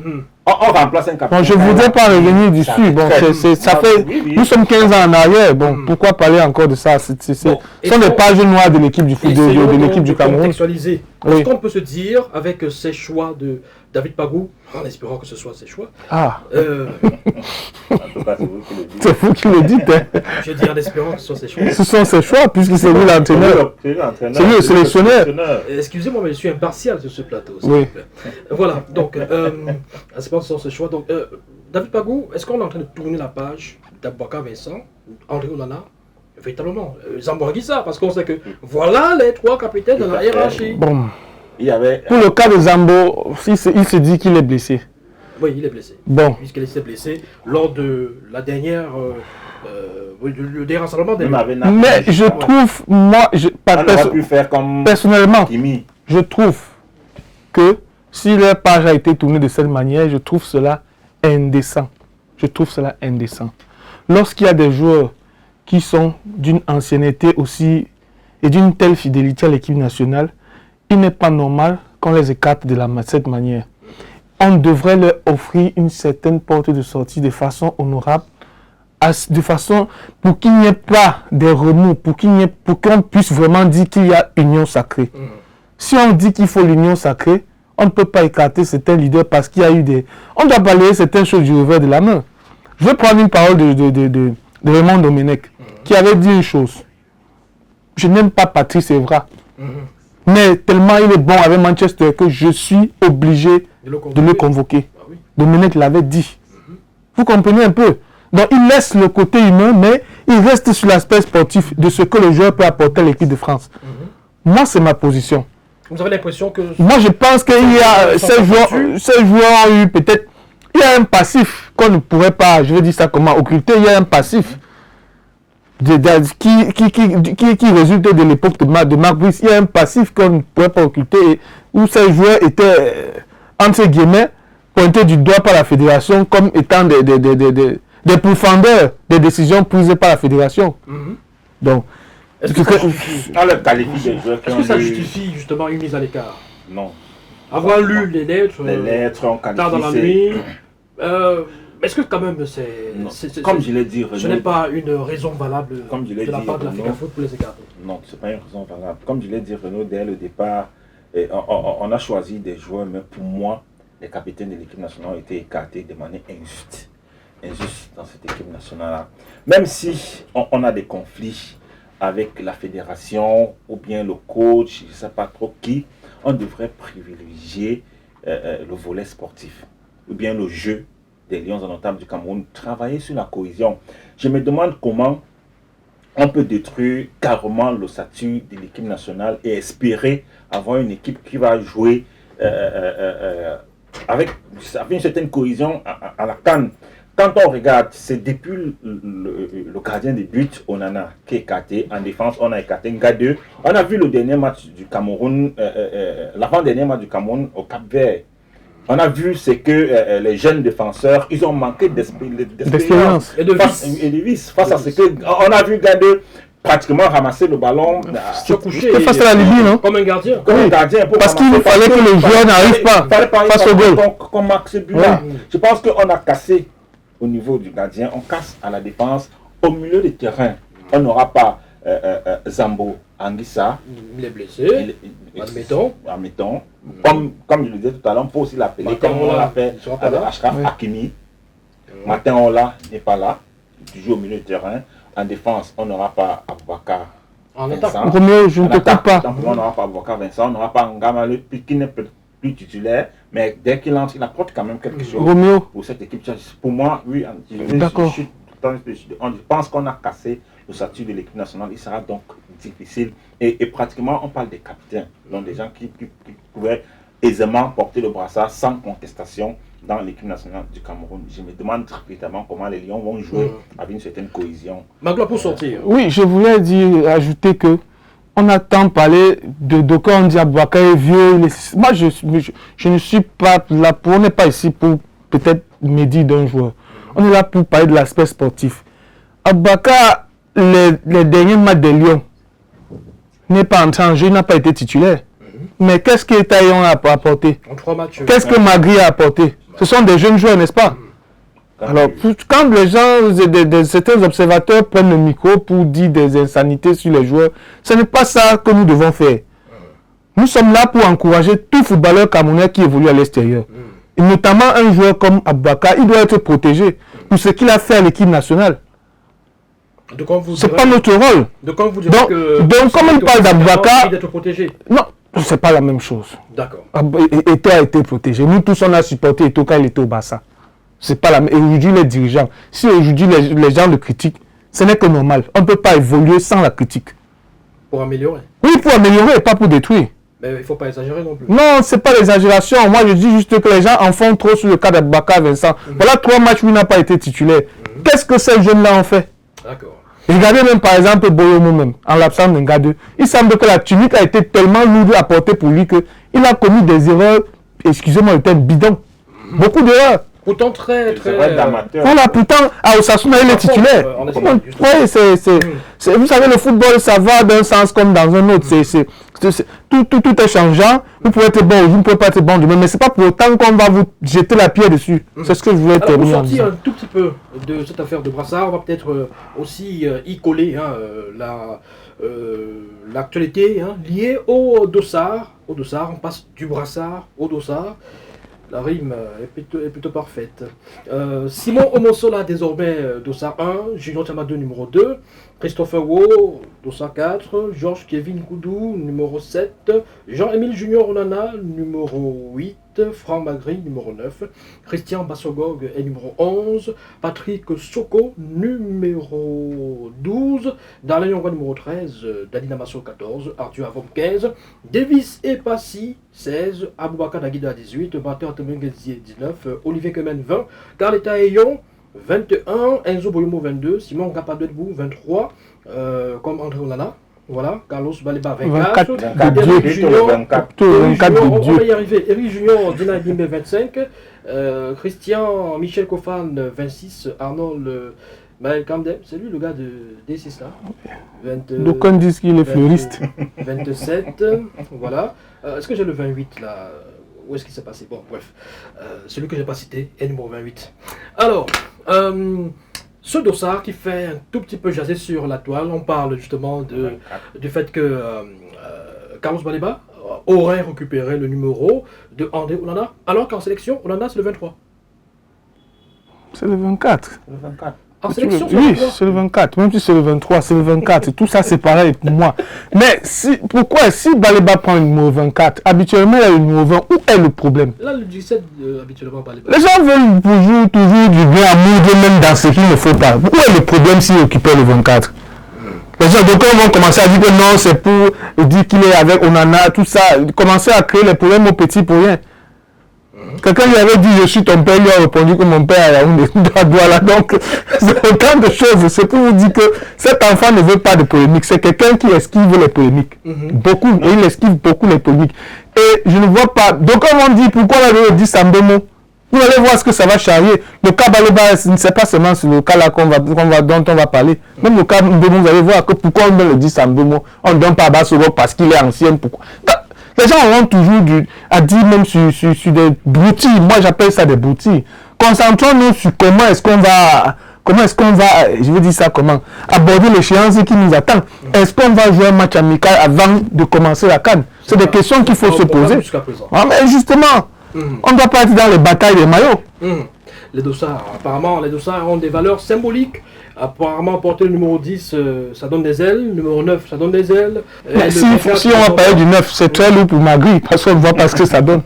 On remplace un capitaine. Bon, je ne voudrais pas revenir dessus. Bon, ça fait, nous sommes 15 ans en arrière. Bon, pourquoi parler encore de ça? Ce sont les pages noires de l'équipe du Cameroun. Est-ce qu'on peut se dire, avec ces choix de David Pagou, en espérant que ce soit ses choix. C'est vous qui le dites. Hein. Je dis en espérant que ce soit ses choix. Ce sont ses choix, puisque c'est lui l'entraîneur. C'est lui le sélectionneur. Excusez-moi, mais je suis impartial sur ce plateau. Oui. Voilà, donc, en espérant que ce soit ses choix. Donc, David Pagou, est-ce qu'on est en train de tourner la page d'Aboubacar Vincent, André Onana, véritablement, Zamboanguissa, parce qu'on sait que voilà les 3 capitaines de la hiérarchie. Bon. Pour le cas de Zambo, il se dit qu'il est blessé. Oui, il est blessé. Bon. Puisqu'il s'est blessé lors de la dernière... le dérassemblement des... Mais je trouve, moi, personnellement, je trouve que si leur page a été tournée de cette manière, je trouve cela indécent. Je trouve cela indécent. Lorsqu'il y a des joueurs qui sont d'une ancienneté aussi et d'une telle fidélité à l'équipe nationale, il n'est pas normal qu'on les écarte de cette manière. on devrait leur offrir une certaine porte de sortie de façon honorable, de façon pour qu'il n'y ait pas des remous, pour qu'on puisse vraiment dire qu'il y a union sacrée. Si on dit qu'il faut l'union sacrée, on ne peut pas écarter certains leaders parce qu'il y a eu des... On doit balayer certaines choses du revers de la main. Je vais prendre une parole de Raymond Domenech, qui avait dit une chose. Je n'aime pas Patrice Evra, mais tellement il est bon avec Manchester que je suis obligé de le convoquer. Ah oui. Domenech l'avait dit. Vous comprenez un peu? Donc il laisse le côté humain, mais il reste sur l'aspect sportif de ce que le joueur peut apporter à l'équipe de France. Moi, c'est ma position. Vous avez l'impression que... Moi, je pense qu'il y a ces joueurs ont eu peut-être... Il y a un passif qu'on ne pourrait pas, je vais dire ça comment, occulter. Il y a un passif qui résulte de l'époque de Marc Brice. Il y a un passif qu'on ne pourrait pas occulter où ces joueurs étaient, entre guillemets, pointés du doigt par la fédération comme étant des pourfendeurs des décisions prises par la fédération. Donc, Est-ce que ça justifie, On le qualifie des joueurs qui est-ce ont que ça lu- justifie justement une mise à l'écart? Non. Avoir lu les lettres, Les lettres ont tard dans la qualifié. nuit, est-ce que quand même Non. c'est... Comme je l'ai dit, ce Renaud, n'est pas une raison valable Comme je l'ai de la dit, part de Renaud, l'Africa Foot pour les écarter? non, c'est pas une raison valable. Comme je l'ai dit, Renaud, dès le départ, on a choisi des joueurs, mais pour moi, les capitaines de l'équipe nationale ont été écartés de manière injuste. Injuste dans cette équipe nationale-là. Même si on a des conflits avec la fédération ou bien le coach, je ne sais pas trop qui, on devrait privilégier le volet sportif ou bien le jeu des Lions indomptables du Cameroun, travailler sur la cohésion. Je me demande comment on peut détruire carrément le statut de l'équipe nationale et espérer avoir une équipe qui va jouer avec une certaine cohésion à la CAN. Quand on regarde, c'est depuis le gardien de but, Onana, qui est écarté. En défense, on a écarté Ngadeu. On a vu le dernier match du Cameroun, l'avant-dernier match du Cameroun au Cap-Vert. On a vu ce que les jeunes défenseurs, ils ont manqué d'expérience Et de face, vice. et de vice. Face à ce que on a vu Ngadeu pratiquement ramasser le ballon. Se coucher C'était face à la Libye, non? comme un gardien. Comme un gardien pour Parce ramasser, qu'il fallait que le joueur n'arrive pas fallait pas face au goal. qu'on marque ce but-là. Oui. Je pense qu'on a cassé au niveau du gardien, on casse à la défense. Au milieu du terrain, on n'aura pas Zambo Anguissa. Il est blessé. Admettons. Comme je le disais tout à l'heure, on peut aussi l'appeler, Martin comme on Ola, l'a fait il sera pas avec là. Achraf Hakimi. Martin Ola n'est pas là, toujours au milieu du terrain. En défense, on n'aura pas Aboubakar En attaque. Vincent. Roméo, je ne En te attaque, coupe pas. on n'aura pas Aboubakar Vincent, on n'aura pas Ngamale qui n'est plus titulaire, mais dès qu'il entre, il apporte quand même quelque chose Roméo, pour cette équipe. Pour moi, oui, D'accord. je pense qu'on a cassé le statut de l'équipe nationale. Il sera donc difficile. Et pratiquement, on parle des capitaines, donc des gens qui pouvaient aisément porter le brassard sans contestation dans l'équipe nationale du Cameroun. Je me demande évidemment comment les Lions vont jouer avec une certaine cohésion. Magloire pour sortir. oui, je voulais ajouter que on a tant parlé de d'aucuns on dit Aboubakar est vieux. Moi, je ne suis pas là on n'est pas ici pour peut-être médire d'un joueur. On est là pour parler de l'aspect sportif. Aboubakar, les derniers matchs des Lions, n'est pas entré en jeu, il n'a pas été titulaire. Mais qu'est-ce que Taillon a apporté? En 3 matchs. Qu'est-ce que Magri a apporté? Ce sont des jeunes joueurs, n'est-ce pas? Alors, quand les gens, certains observateurs prennent le micro pour dire des insanités sur les joueurs, ce n'est pas ça que nous devons faire. Nous sommes là pour encourager tout footballeur camerounais qui évolue à l'extérieur. Et notamment un joueur comme Aboubakar, il doit être protégé pour ce qu'il a fait à l'équipe nationale. Ce n'est pas notre rôle. Donc, quand vous direz Donc, que... comme on parle d'Aboubacar- d'être protégé. Non, ce n'est pas la même chose. D'accord. Eto a été protégé. Nous tous, on a supporté Eto quand il était au Barça. C'est pas la même. Et aujourd'hui, les dirigeants, si aujourd'hui les gens le critiquent, ce n'est que normal. On ne peut pas évoluer sans la critique. Pour améliorer. Oui, pour améliorer et pas pour détruire. Mais il ne faut pas exagérer non plus. Non, c'est pas l'exagération. Moi, je dis juste que les gens en font trop sur le cas d'Aboubacar Vincent. Voilà 3 matchs où il n'a pas été titulaire. Qu'est-ce que ces jeunes-là ont fait? D'accord. Regardez même par exemple Boyomo même, en l'absence d'un gars d'eux. Il semble que la tunique a été tellement lourde à porter pour lui qu'il a commis des erreurs, excusez-moi le terme, bidon. Beaucoup d'erreurs. Pourtant très d'amateurs. Voilà, pourtant, à Osasuna, il est titulaire. en Espagne, Oui, vous savez, le football, ça va d'un sens comme dans un autre. C'est tout est changeant. Vous pouvez être bon aujourd'hui, vous ne pouvez pas être bon demain, mais c'est pas pour autant qu'on va vous jeter la pierre dessus. C'est ce que je voulais terminer. Pour sortir un tout petit peu de cette affaire de Brassard, on va peut-être aussi y coller l'actualité liée au dossard. Au dossard, on passe du Brassard au dossard. La rime est plutôt parfaite. Simon Omosola, désormais dossard 1, Junior Chamado numéro 2, Christopher Wo, dossard 4, Georges Kevin Koudou, numéro 7, Jean-Émile Junior Onana, numéro 8, Franck Magri, numéro 9, Christian Bassogog est numéro 11, Patrick Soko, numéro 12, Darlene Yongwa, numéro 13, Danina Masso, 14, Arthur Avom, 15, Davis et Passy, 16, Aboubakar Naguida, 18, Mater Temengezie, 19, Olivier Kemen, 20, Carleta Eyon, 21, Enzo Boyomo, 22, Simon Gapadouedbou, 23, comme André Onana. Voilà, Carlos Baleba 24, Eric Junior, 24 on va y arriver. Eric Junior, Dina Dimbe 25, Christian Michel Kofan 26, Arnold Maël Kamdem, c'est lui le gars de D6 là. Donc on dit qu'il est fleuriste. 27, voilà. Est-ce que j'ai le 28 là? Où est-ce qu'il s'est passé? Bon, bref. Celui que je n'ai pas cité est numéro 28. Alors, ce dossard qui fait un tout petit peu jaser sur la toile, on parle justement du fait que Carlos Baleba aurait récupéré le numéro de André Onana, alors qu'en sélection, Onana c'est le 23. C'est le 24. Le 24. En sélection, oui, c'est le 24. Même si c'est le 23, c'est le 24. Tout ça, c'est pareil pour moi. Mais pourquoi, si Baleba prend le numéro 24, habituellement, il y a le numéro 20, où est le problème? Là, le 17, habituellement, Baleba. Les gens veulent toujours du bien à moudre, même dans ce qu'il ne faut pas. Où est le problème s'il occupait le 24? Les gens, donc, vont commencer à dire que non, c'est pour dire qu'il est avec Onana, tout ça. Commencer à créer les problèmes aux petits pour rien. Quelqu'un lui avait dit je suis ton père, lui a répondu que mon père a une Douala. Donc c'est autant de choses. C'est pour vous dire que cet enfant ne veut pas de polémique. C'est quelqu'un qui esquive les polémiques. Beaucoup, et il esquive beaucoup les polémiques. Et je ne vois pas. Donc comme on dit pourquoi on avait dit Sambemo, vous allez voir ce que ça va charrier. Le cas Baleba, ce n'est pas seulement sur le cas là dont on va parler. Même le cas Mbemo, vous allez voir que pourquoi on le dit Sambemo. On ne donne pas Bassoro parce qu'il est ancien. Pourquoi? Les gens auront toujours à dire même sur des broutilles. Moi, j'appelle ça des broutilles. Concentrons-nous sur comment est-ce qu'on va, je veux dire ça comment, aborder l'échéance qui nous attend. Est-ce qu'on va jouer un match amical avant de commencer la CAN? C'est des questions qu'il faut se poser. Ah, mais justement, on ne doit pas être dans les batailles des maillots. Les dossards, apparemment, les dossards ont des valeurs symboliques. Apparemment, porter le numéro 10, ça donne des ailes. Le numéro 9, ça donne des ailes. Si on va parler du 9, c'est très lourd pour Magri, parce qu'on ne voit pas ce que ça donne.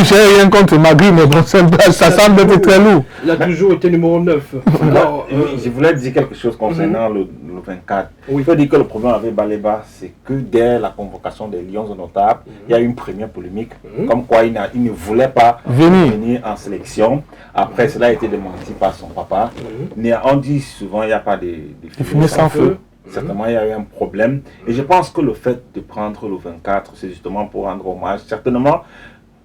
J'ai rien contre Magri, mais bon, ça semble être très lourd. Il a toujours été numéro 9. Alors, je voulais dire quelque chose concernant le 24. Oui. Il faut dire que le problème avec Baleba, c'est que dès la convocation des Lions notables, il y a eu une première polémique, comme quoi il ne voulait pas venir en sélection. Après, cela a été démenti par son papa. On dit souvent qu'il n'y a pas de fumée sans feu. Certainement, il y a eu un problème. Et je pense que le fait de prendre le 24, c'est justement pour rendre hommage. Certainement,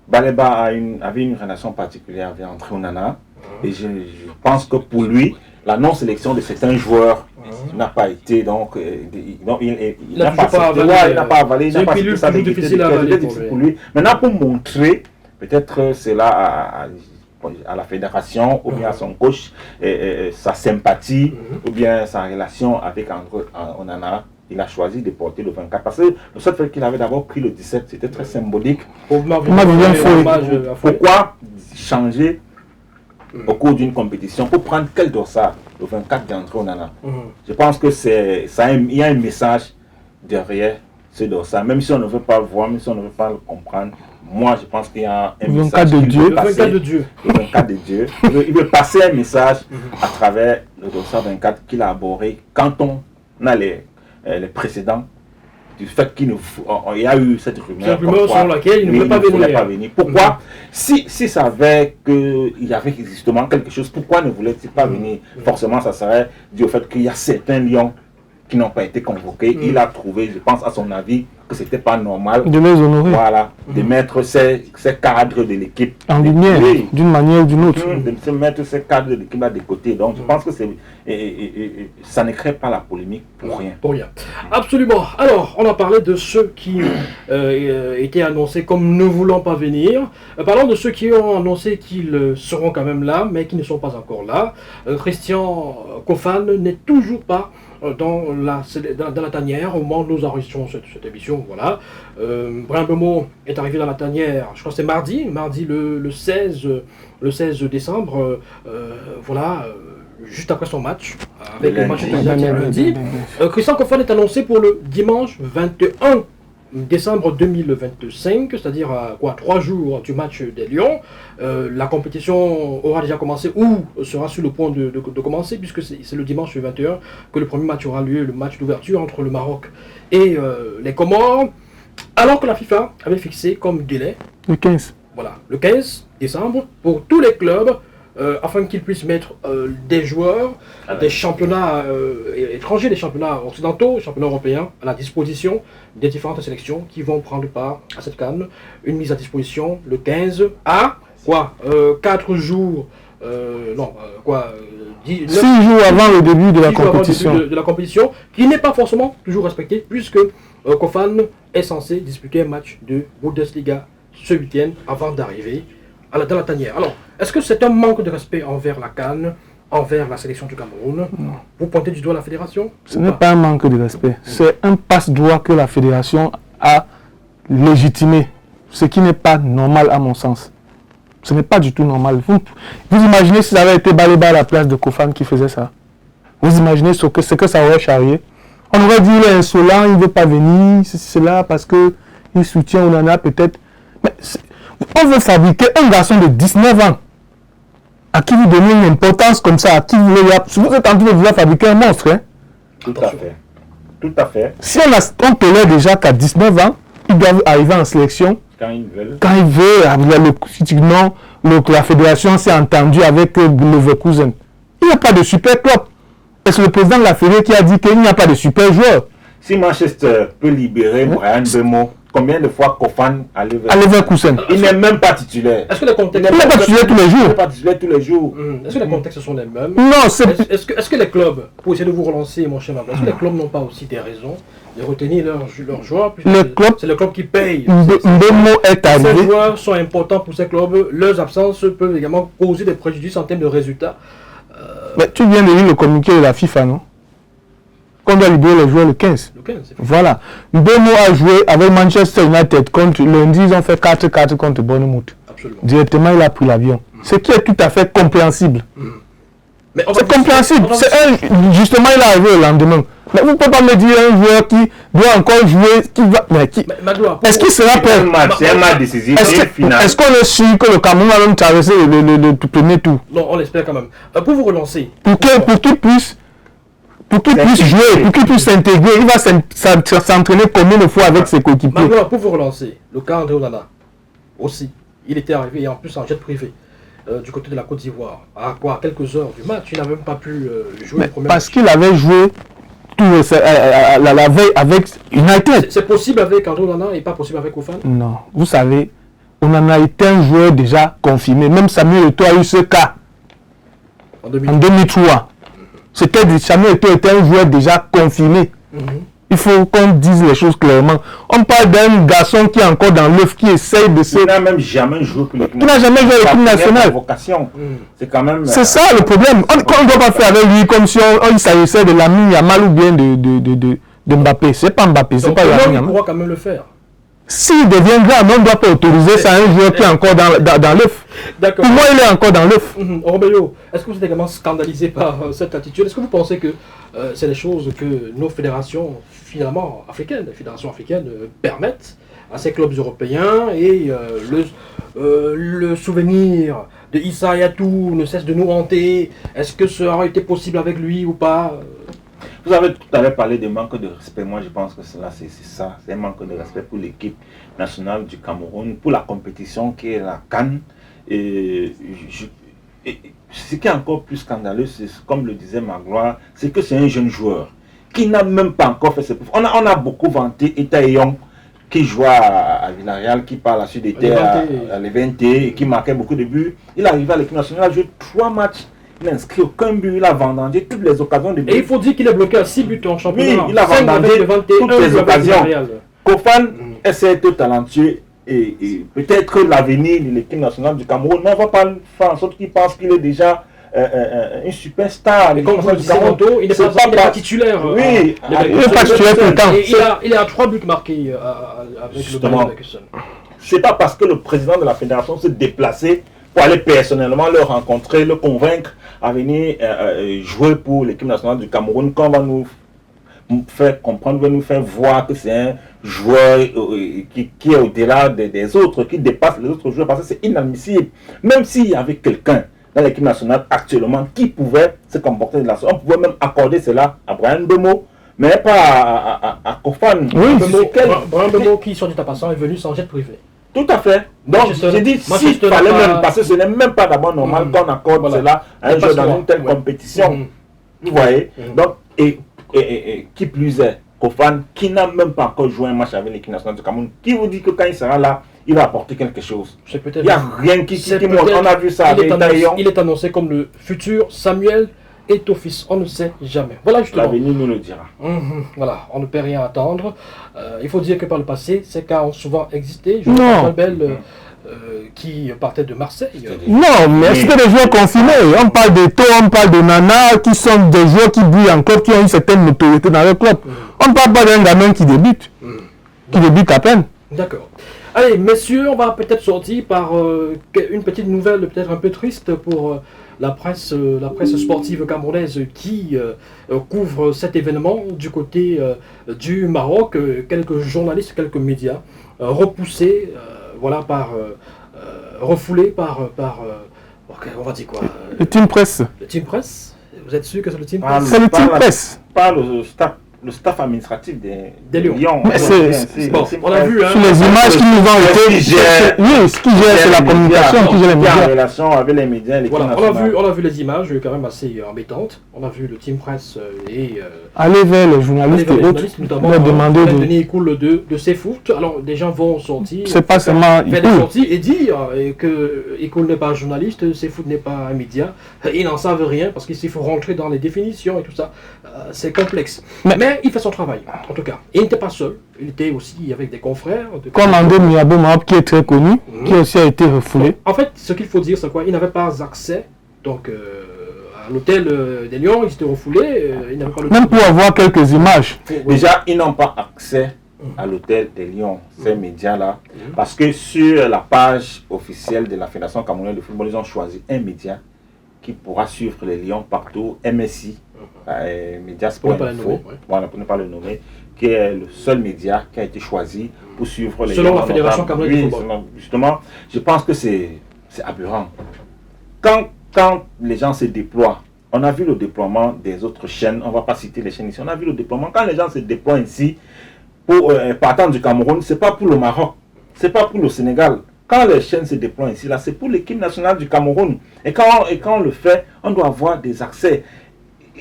Baleba avait une relation particulière avec André Onana. Et je pense que pour lui, la non-sélection de certains joueurs n'a pas été, donc, il n'a pas avalé, il n'a pas accepté ça, difficile pour lui. Maintenant, pour montrer, peut-être c'est là à la fédération, ou bien à son coach, sa sympathie, ou bien sa relation avec André Onana, il a choisi de porter le 24. Parce que le seul fait qu'il avait d'abord pris le 17, c'était très symbolique. Pourquoi changer au cours d'une compétition pour prendre quel dossard? Le 24 d'André Onana. Je pense que il y a un message derrière ce dossard. Même si on ne veut pas le voir, même si on ne veut pas le comprendre, moi je pense qu'il y a un message. Le 24 de Dieu. Le 24 de Dieu. Il veut passer un message à travers le dossard 24 qu'il a abordé quand on a les précédents. Du fait qu'il y a eu cette rumeur sur laquelle il ne voulait pas venir. Pourquoi s'il savait qu'il y avait justement quelque chose, pourquoi ne voulait-il pas venir? Forcément, ça serait dû au fait qu'il y a certains lions qui n'ont pas été convoqués. Il a trouvé, je pense à son avis, que c'était pas normal De les honorer. voilà, de mettre ces cadres de l'équipe En lumière, oui, d'une manière ou d'une autre. de se mettre ces cadres de l'équipe là de côté. Donc je pense que ça ne crée pas la polémique pour rien. Pour rien. Absolument. Alors, on a parlé de ceux qui étaient annoncés comme ne voulant pas venir. Parlons de ceux qui ont annoncé qu'ils seront quand même là, mais qui ne sont pas encore là. Christian Kofan n'est toujours pas dans la tanière au moment où nous enregistrons cette émission. Voilà. Bryan Mbeumo est arrivé dans la tanière, je crois que c'est mardi le 16 décembre. Voilà. Juste après son match, avec le match de lundi. Christian Kofan est annoncé pour le dimanche 21 décembre 2025, c'est-à-dire à 3 jours du match des Lions. La compétition aura déjà commencé ou sera sur le point de commencer, puisque c'est le dimanche 21 que le premier match aura lieu, le match d'ouverture entre le Maroc et les Comores, alors que la FIFA avait fixé comme délai Le 15. voilà, le 15 décembre pour tous les clubs, afin qu'ils puissent mettre des joueurs des championnats étrangers, des championnats occidentaux, des championnats européens à la disposition des différentes sélections qui vont prendre part à cette CAN. Une mise à disposition le 15 à 4 jours, 6 jours avant le début de la 6 jours avant le compétition. début de la compétition, qui n'est pas forcément toujours respectée, puisque Kofan est censé disputer un match de Bundesliga ce week-end avant d'arriver dans la tanière. Alors, est-ce que c'est un manque de respect envers la CAN, envers la sélection du Cameroun? Vous pointez du doigt la fédération? Ce n'est pas un manque de respect, c'est un passe-droit que la fédération a légitimé, ce qui n'est pas normal à mon sens. Ce n'est pas du tout normal. Vous imaginez si ça avait été Baleba à la place de Kofan qui faisait ça? Vous imaginez ce que ça aurait charrié? On aurait dit il est insolent, il ne veut pas venir, c'est là parce qu'il soutient Onana peut-être. Mais on veut fabriquer un garçon de 19 ans à qui vous donnez une importance comme ça, à qui vous êtes en train de vouloir fabriquer un monstre. Hein? Tout à fait. Tout à fait. Si on tolère déjà qu'à 19 ans, ils doivent arriver en sélection. Quand ils veulent. Quand ils veulent, la fédération s'est entendue avec Leverkusen. Il n'y a pas de super club. Et c'est le président de la fédération qui a dit qu'il n'y a pas de super joueur. Si Manchester peut libérer Bryan Mbeumo, combien de fois Kofan à Leverkusen? Il n'est même pas titulaire. Est-ce que les contextes... Il n'est pas titulaire tous les jours. Il n'est pas titulaire tous les jours. Est-ce que les contextes sont les mêmes? Non, c'est... Est-ce que les clubs, pour essayer de vous relancer, mon cher Mablin, est-ce que les clubs n'ont pas aussi des raisons de retenir leurs joueurs? C'est le club qui paye. Mbeumo est arrivé. Ces joueurs sont importants pour ces clubs. Leurs absences peuvent également causer des préjudices en termes de résultats. Mais tu viens de lire le communiqué de la FIFA, non? Qu'on doit libérer les joueurs le 15. Le 15, c'est Voilà. Mbeumo a joué avec Manchester United lundi, ils ont fait 4-4 contre Bournemouth. Absolument. Directement, il a pris l'avion. Ce qui est tout à fait compréhensible. Mais C'est compréhensible. Justement, il est arrivé le lendemain. Mais vous ne pouvez pas me dire un joueur qui doit encore jouer, qui va... Est-ce qu'il sera prêt? C'est un match décisif. Est-ce qu'on est sûr que le Cameroun va même traverser le premier tour? Non, on l'espère quand même. Pour vous relancer. Pour qu'il puisse jouer, pour qu'il puisse s'intégrer, il va s'entraîner combien de fois avec ses coéquipiers? Magloire, pour vous relancer, le cas André Onana aussi, il était arrivé et en plus en jet privé du côté de la Côte d'Ivoire. À quelques heures du match, il n'a même pas pu jouer le premier parce match. qu'il avait joué la veille avec United. C'est possible avec André Onana et pas possible avec Kofan? Non, vous savez, Onana était un joueur déjà confirmé. Même Samuel Eto'o a eu ce cas en 2003. Samuel Eto'o était un joueur déjà confirmé. Il faut qu'on dise les choses clairement. On parle d'un garçon qui est encore dans l'œuf, qui essaye de se... Il n'a même jamais joué pour l'équipe nationale. Il n'a jamais joué à l'équipe nationale. C'est quand même... C'est ça le problème. On ne doit pas faire avec lui comme si il s'agissait de Lamine Yamal ou bien de Mbappé. C'est pas Mbappé, c'est pas Lamine Yamal. Il pourra quand même le faire. S'il devient grand, on ne doit pas autoriser ça à un joueur qui est encore dans l'œuf. D'accord. Pour moi, il est encore dans l'œuf. Roméo, est-ce que vous êtes également scandalisé par cette attitude? Est-ce que vous pensez que c'est des choses que nos fédérations, finalement africaines, permettent à ces clubs européens et le souvenir de Issa Hayatou ne cesse de nous hanter? Est-ce que ça aurait été possible avec lui ou pas? Vous avez tout à l'heure parlé de manque de respect. Moi, je pense que cela, c'est ça. C'est un manque de respect pour l'équipe nationale du Cameroun, pour la compétition qui est la CAN. Et ce qui est encore plus scandaleux, c'est, comme le disait Magloire, c'est que c'est un jeune joueur qui n'a même pas encore fait ses preuves. On a beaucoup vanté Itaïon, qui joue à Villarreal, qui par la suite était à l'Evente et qui marquait beaucoup de buts. Il est arrivé à l'équipe nationale, il a joué 3 matchs, il n'a inscrit aucun but, il a vendangé toutes les occasions de but. Et il faut dire qu'il est bloqué à 6 buts en championnat. Oui, il a vendangé toutes les occasions. Kofan est certes talentueux et peut-être l'avenir de l'équipe nationale du Cameroun, mais on ne va pas faire en sorte qu'il pense qu'il est déjà une superstar. Mais comme vous le disiez tantôt, il n'est pas titulaire. Oui, il n'est pas titulaire tout le temps. Il a 3 buts marqués avec le Bayern Leverkusen. C'est pas parce que le président de la fédération s'est déplacé pour aller personnellement le rencontrer, le convaincre à venir jouer pour l'équipe nationale du Cameroun qu'on va nous faire comprendre, va nous faire voir que c'est un joueur qui est au-delà des autres, qui dépasse les autres joueurs, parce que c'est inadmissible. Même s'il y avait quelqu'un dans l'équipe nationale actuellement qui pouvait se comporter de la sorte, on pouvait même accorder cela à Brian Bemo, mais pas à Kofan. Oui, Brian Bemo qui, soit dit en passant, est venu sans jet privé. Tout à fait. Donc, j'ai dit, s'il fallait même, parce que ce n'est même pas d'abord normal qu'on accorde cela à un joueur dans une telle compétition. Vous voyez. Donc, et qui plus est, Kofan, qui n'a même pas encore joué un match avec l'équipe nationale du Cameroun, qui vous dit que quand il sera là, il va apporter quelque chose. Il n'y a rien qui montre. On a vu ça avec Taillon. Il est annoncé comme le futur Samuel Eto'o-Fils. On ne sait jamais. Voilà justement. L'avenir nous le dira. Voilà, on ne peut rien attendre. Il faut dire que par le passé, ces cas ont souvent existé. Je qui partait de Marseille. Non, mais c'était des joueurs confinés. On parle de Eto'o, on parle de Nana, qui sont des joueurs qui brillent encore, qui ont une certaine notoriété dans le club. On ne parle pas d'un gamin qui débute. Qui débute à peine. D'accord. Allez, messieurs, on va peut-être sortir par une petite nouvelle, peut-être un peu triste pour la presse sportive camerounaise qui couvre cet événement du côté du Maroc. Quelques journalistes, quelques médias repoussés, refoulés par on va dire quoi le Team Presse. Le Team Presse. Vous êtes sûr que c'est le Team Presse? C'est le Team Presse. Pas le staff administratif des Lions. On a vu sur les images qui nous ont été. Oui, ce qui gère, c'est la communication, qui gère les médias. En relation avec les médias. Voilà, on a vu les images quand même assez embêtantes. On a vu le Team Presse et aller vers les journalistes et autres, notamment leur demander Denis Ecoul de CFoot. Alors des gens vont sortir, c'est pas seulement et dire que Ecoul n'est pas un journaliste, CFoot n'est pas un média. Ils n'en savent rien parce qu'il faut rentrer dans les définitions et tout ça. C'est complexe. Mais il fait son travail, en tout cas. Et il n'était pas seul, il était aussi avec des confrères. Comme André Miabo Mahab, qui est très connu, qui aussi a été refoulé. En fait, ce qu'il faut dire, c'est quoi? Il n'avait pas accès donc, à l'hôtel des Lions, il s'était refoulé. Il n'avait pas le même pour avoir quelques images. Déjà, ils n'ont pas accès à l'hôtel des Lions, ces médias-là, parce que sur la page officielle de la Fédération camerounaise de football, ils ont choisi un média qui pourra suivre les Lions partout, MSI. Média Sport Info, voilà, pour ne pas le nommer, qui est le seul média qui a été choisi pour suivre les selon la Fédération camerounaise de football. Justement, je pense que c'est aberrant. Quand les gens se déploient, on a vu le déploiement des autres chaînes, on ne va pas citer les chaînes ici, on a vu le déploiement, quand les gens se déploient ici, partant du Cameroun, ce n'est pas pour le Maroc, ce n'est pas pour le Sénégal. Quand les chaînes se déploient ici, là, c'est pour l'équipe nationale du Cameroun. Et quand on le fait, on doit avoir des accès.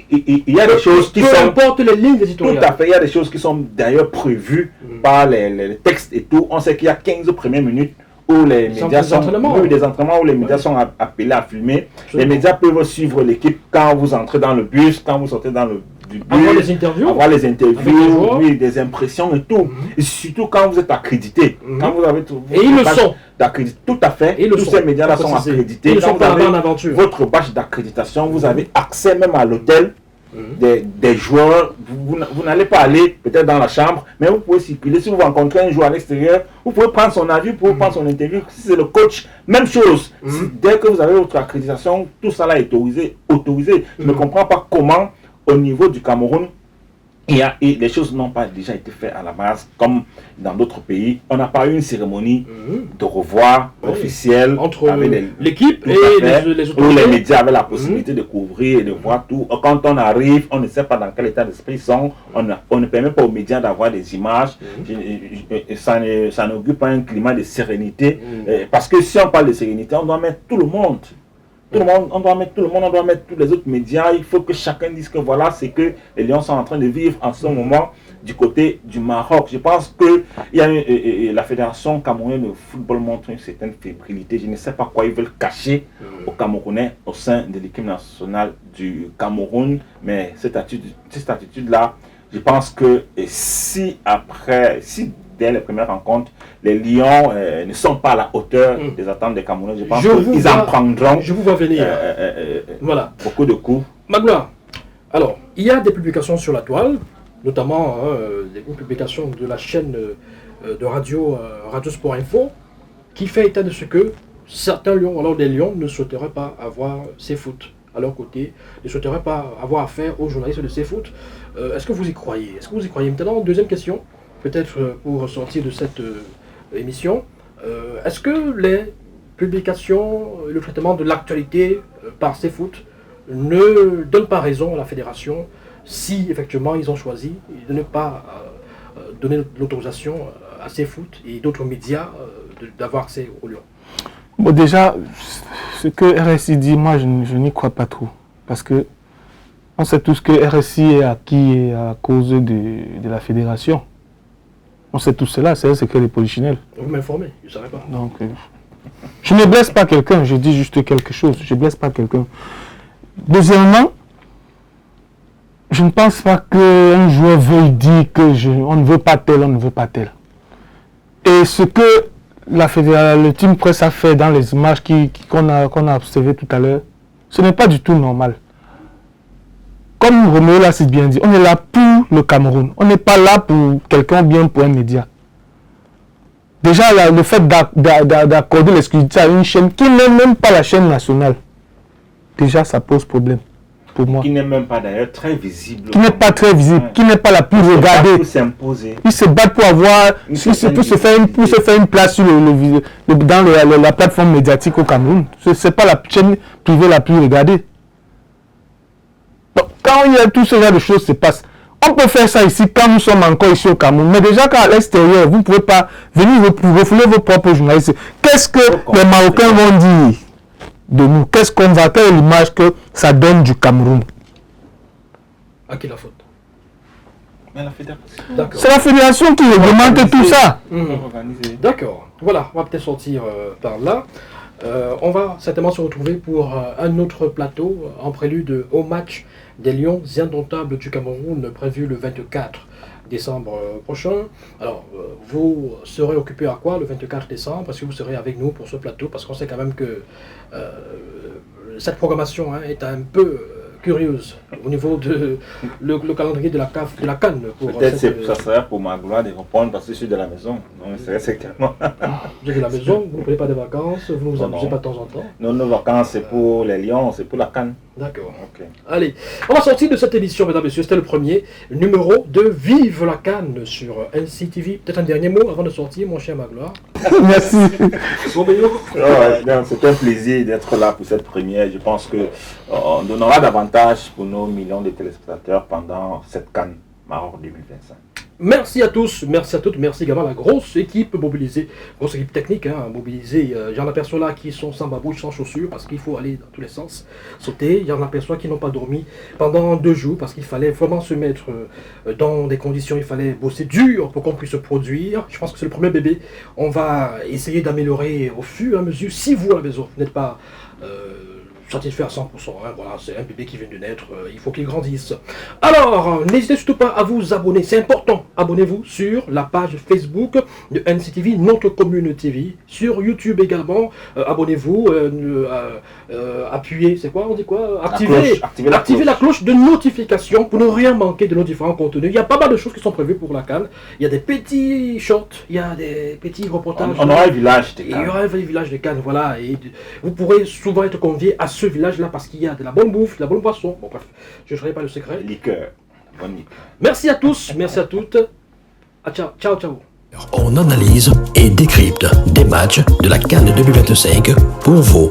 Il y a des choses qui sont... importe les lignes éditoriales. Tout à fait, il y a des choses qui sont d'ailleurs prévues par les textes et tout. On sait qu'il y a 15 premières minutes où les médias sont... des entraînements où les médias sont appelés à filmer. Les médias peuvent suivre l'équipe quand vous entrez dans le bus, quand vous sortez dans le bus. Avoir les interviews. Avoir les interviews, oui, des impressions et tout. Et surtout quand vous êtes accrédité. Quand vous avez et ils le sont. Tout à fait. Et tous ces médias-là sont accrédités. Ils sont pas en aventure. Votre badge d'accréditation, vous avez accès même à l'hôtel des joueurs. Vous n'allez pas aller peut-être dans la chambre, mais vous pouvez circuler. Si vous rencontrez un joueur à l'extérieur, vous pouvez prendre son avis, vous pouvez prendre son interview. Si c'est le coach, même chose. Dès que vous avez votre accréditation, tout ça là est autorisé. Je ne comprends pas comment, au niveau du Cameroun, et les choses n'ont pas déjà été faites à la base, comme dans d'autres pays. On n'a pas eu une cérémonie de revoir officielle entre l'équipe et les autres. Où les médias avaient la possibilité de couvrir et de voir tout. Quand on arrive, on ne sait pas dans quel état d'esprit ils sont. On ne permet pas aux médias d'avoir des images. Ça n'augure pas un climat de sérénité. Parce que si on parle de sérénité, on doit mettre tout le monde. Tout le monde, on doit mettre tous les autres médias. Il faut que chacun dise que voilà, c'est que les Lions sont en train de vivre en ce moment du côté du Maroc. Je pense que la Fédération camerounaise de football montre une certaine fébrilité. Je ne sais pas quoi ils veulent cacher aux Camerounais au sein de l'équipe nationale du Cameroun. Mais cette attitude-là, je pense que si dès les premières rencontres, les Lions ne sont pas à la hauteur des attentes des Camerounais, je pense qu'ils en prendront je vous vois venir. Voilà. Beaucoup de coups. Magloire, alors, il y a des publications sur la toile, notamment des publications de la chaîne de radio Sport Info, qui fait état de ce que certains Lions, alors des Lions, ne souhaiteraient pas avoir ces foot à leur côté, ne souhaiteraient pas avoir affaire aux journalistes de ces foot. Est-ce que vous y croyez? Maintenant, deuxième question, peut-être pour sortir de cette émission, est-ce que les publications, le traitement de l'actualité par ces foot ne donne pas raison à la fédération si effectivement ils ont choisi de ne pas donner l'autorisation à ces foot et d'autres médias d'avoir accès aux Lions? Bon, déjà, ce que RSI dit, moi je n'y crois pas trop. Parce que on sait tous que RSI est acquis à cause de la fédération. On sait tout cela, c'est un secret des polichinelles. Vous m'informez, je ne savais pas. Donc, je ne blesse pas quelqu'un, je dis juste quelque chose. Je ne blesse pas quelqu'un. Deuxièmement, je ne pense pas qu'un joueur veuille dire on ne veut pas tel, on ne veut pas tel. Et ce que le team presse a fait dans les images qu'on a observées tout à l'heure, ce n'est pas du tout normal. Comme Roméo l'a si bien dit, on est là pour le Cameroun. On n'est pas là pour quelqu'un ou bien pour un média. Déjà, le fait d'accorder l'exclusivité à une chaîne qui n'est même pas la chaîne nationale, déjà ça pose problème pour moi. Qui n'est même pas d'ailleurs très visible. Qui n'est pas très visible, qui n'est pas la plus regardée. S'imposer. Ils se battent pour avoir, pour se faire une place sur dans la plateforme médiatique au Cameroun. Ce n'est pas la chaîne privée la plus regardée. Donc, quand il y a tout ce genre de choses se passe, on peut faire ça ici quand nous sommes encore ici au Cameroun. Mais déjà qu'à l'extérieur, vous ne pouvez pas venir refouler vos propres journalistes. Qu'est-ce que les Marocains vont dire de nous? Qu'est-ce qu'on va faire, l'image que ça donne du Cameroun? À qui la faute? Mais la fédération. C'est la fédération qui réglemente tout ça. D'accord. Voilà, on va peut-être sortir par là. On va certainement se retrouver pour un autre plateau en prélude au match des Lions indomptables du Cameroun prévu le 24 décembre prochain. Alors, vous serez occupé à quoi le 24 décembre? Parce que vous serez avec nous pour ce plateau, parce qu'on sait quand même que cette programmation est un peu curieuse au niveau de le calendrier de la CAF, de la CAN. Peut-être ça serait pour ma gloire de reprendre parce que je suis de la maison. Donc c'est secrètement. Vous êtes de la maison, vous ne prenez pas de vacances, vous ne vous amusez pas de temps en temps. Non, nos vacances c'est pour les Lions, c'est pour la CAN. D'accord. Okay. Allez, on va sortir de cette édition, mesdames et messieurs. C'était le premier numéro de Vive la CAN sur NCTV. Peut-être un dernier mot avant de sortir, mon cher Magloire. Merci. C'est un plaisir d'être là pour cette première. Je pense qu'on donnera davantage pour nos millions de téléspectateurs pendant cette CAN Maroc 2025. Merci à tous, merci à toutes, merci également à la grosse équipe mobilisée, grosse équipe technique mobilisée. J'en aperçois là qui sont sans babouche, sans chaussures, parce qu'il faut aller dans tous les sens, sauter. Il y en aperçoit qui n'ont pas dormi pendant 2 jours, parce qu'il fallait vraiment se mettre dans des conditions, il fallait bosser dur pour qu'on puisse se produire. Je pense que c'est le premier bébé. On va essayer d'améliorer au fur et à mesure. Si vous à la maison, vous n'êtes pas satisfait à 100%, voilà, c'est un bébé qui vient de naître, il faut qu'il grandisse. Alors, n'hésitez surtout pas à vous abonner, c'est important, abonnez-vous sur la page Facebook de NCTV, notre commune TV, sur YouTube également, abonnez-vous, appuyez, c'est quoi, on dit quoi, activez la cloche de notification pour ne rien manquer de nos différents contenus. Il y a pas mal de choses qui sont prévues pour la CAN, il y a des petits shorts, il y a des petits reportages. On aura un village de CAN. Il y aura un village de CAN, voilà, et vous pourrez souvent être conviés à ce village-là parce qu'il y a de la bonne bouffe, de la bonne boisson. Bon, bref, je ne ferai pas le secret. Liqueur. Bonne liqueur. Merci à tous, merci à toutes. Ciao, ciao, ciao. On analyse et décrypte des matchs de la CAN 2025 pour vous.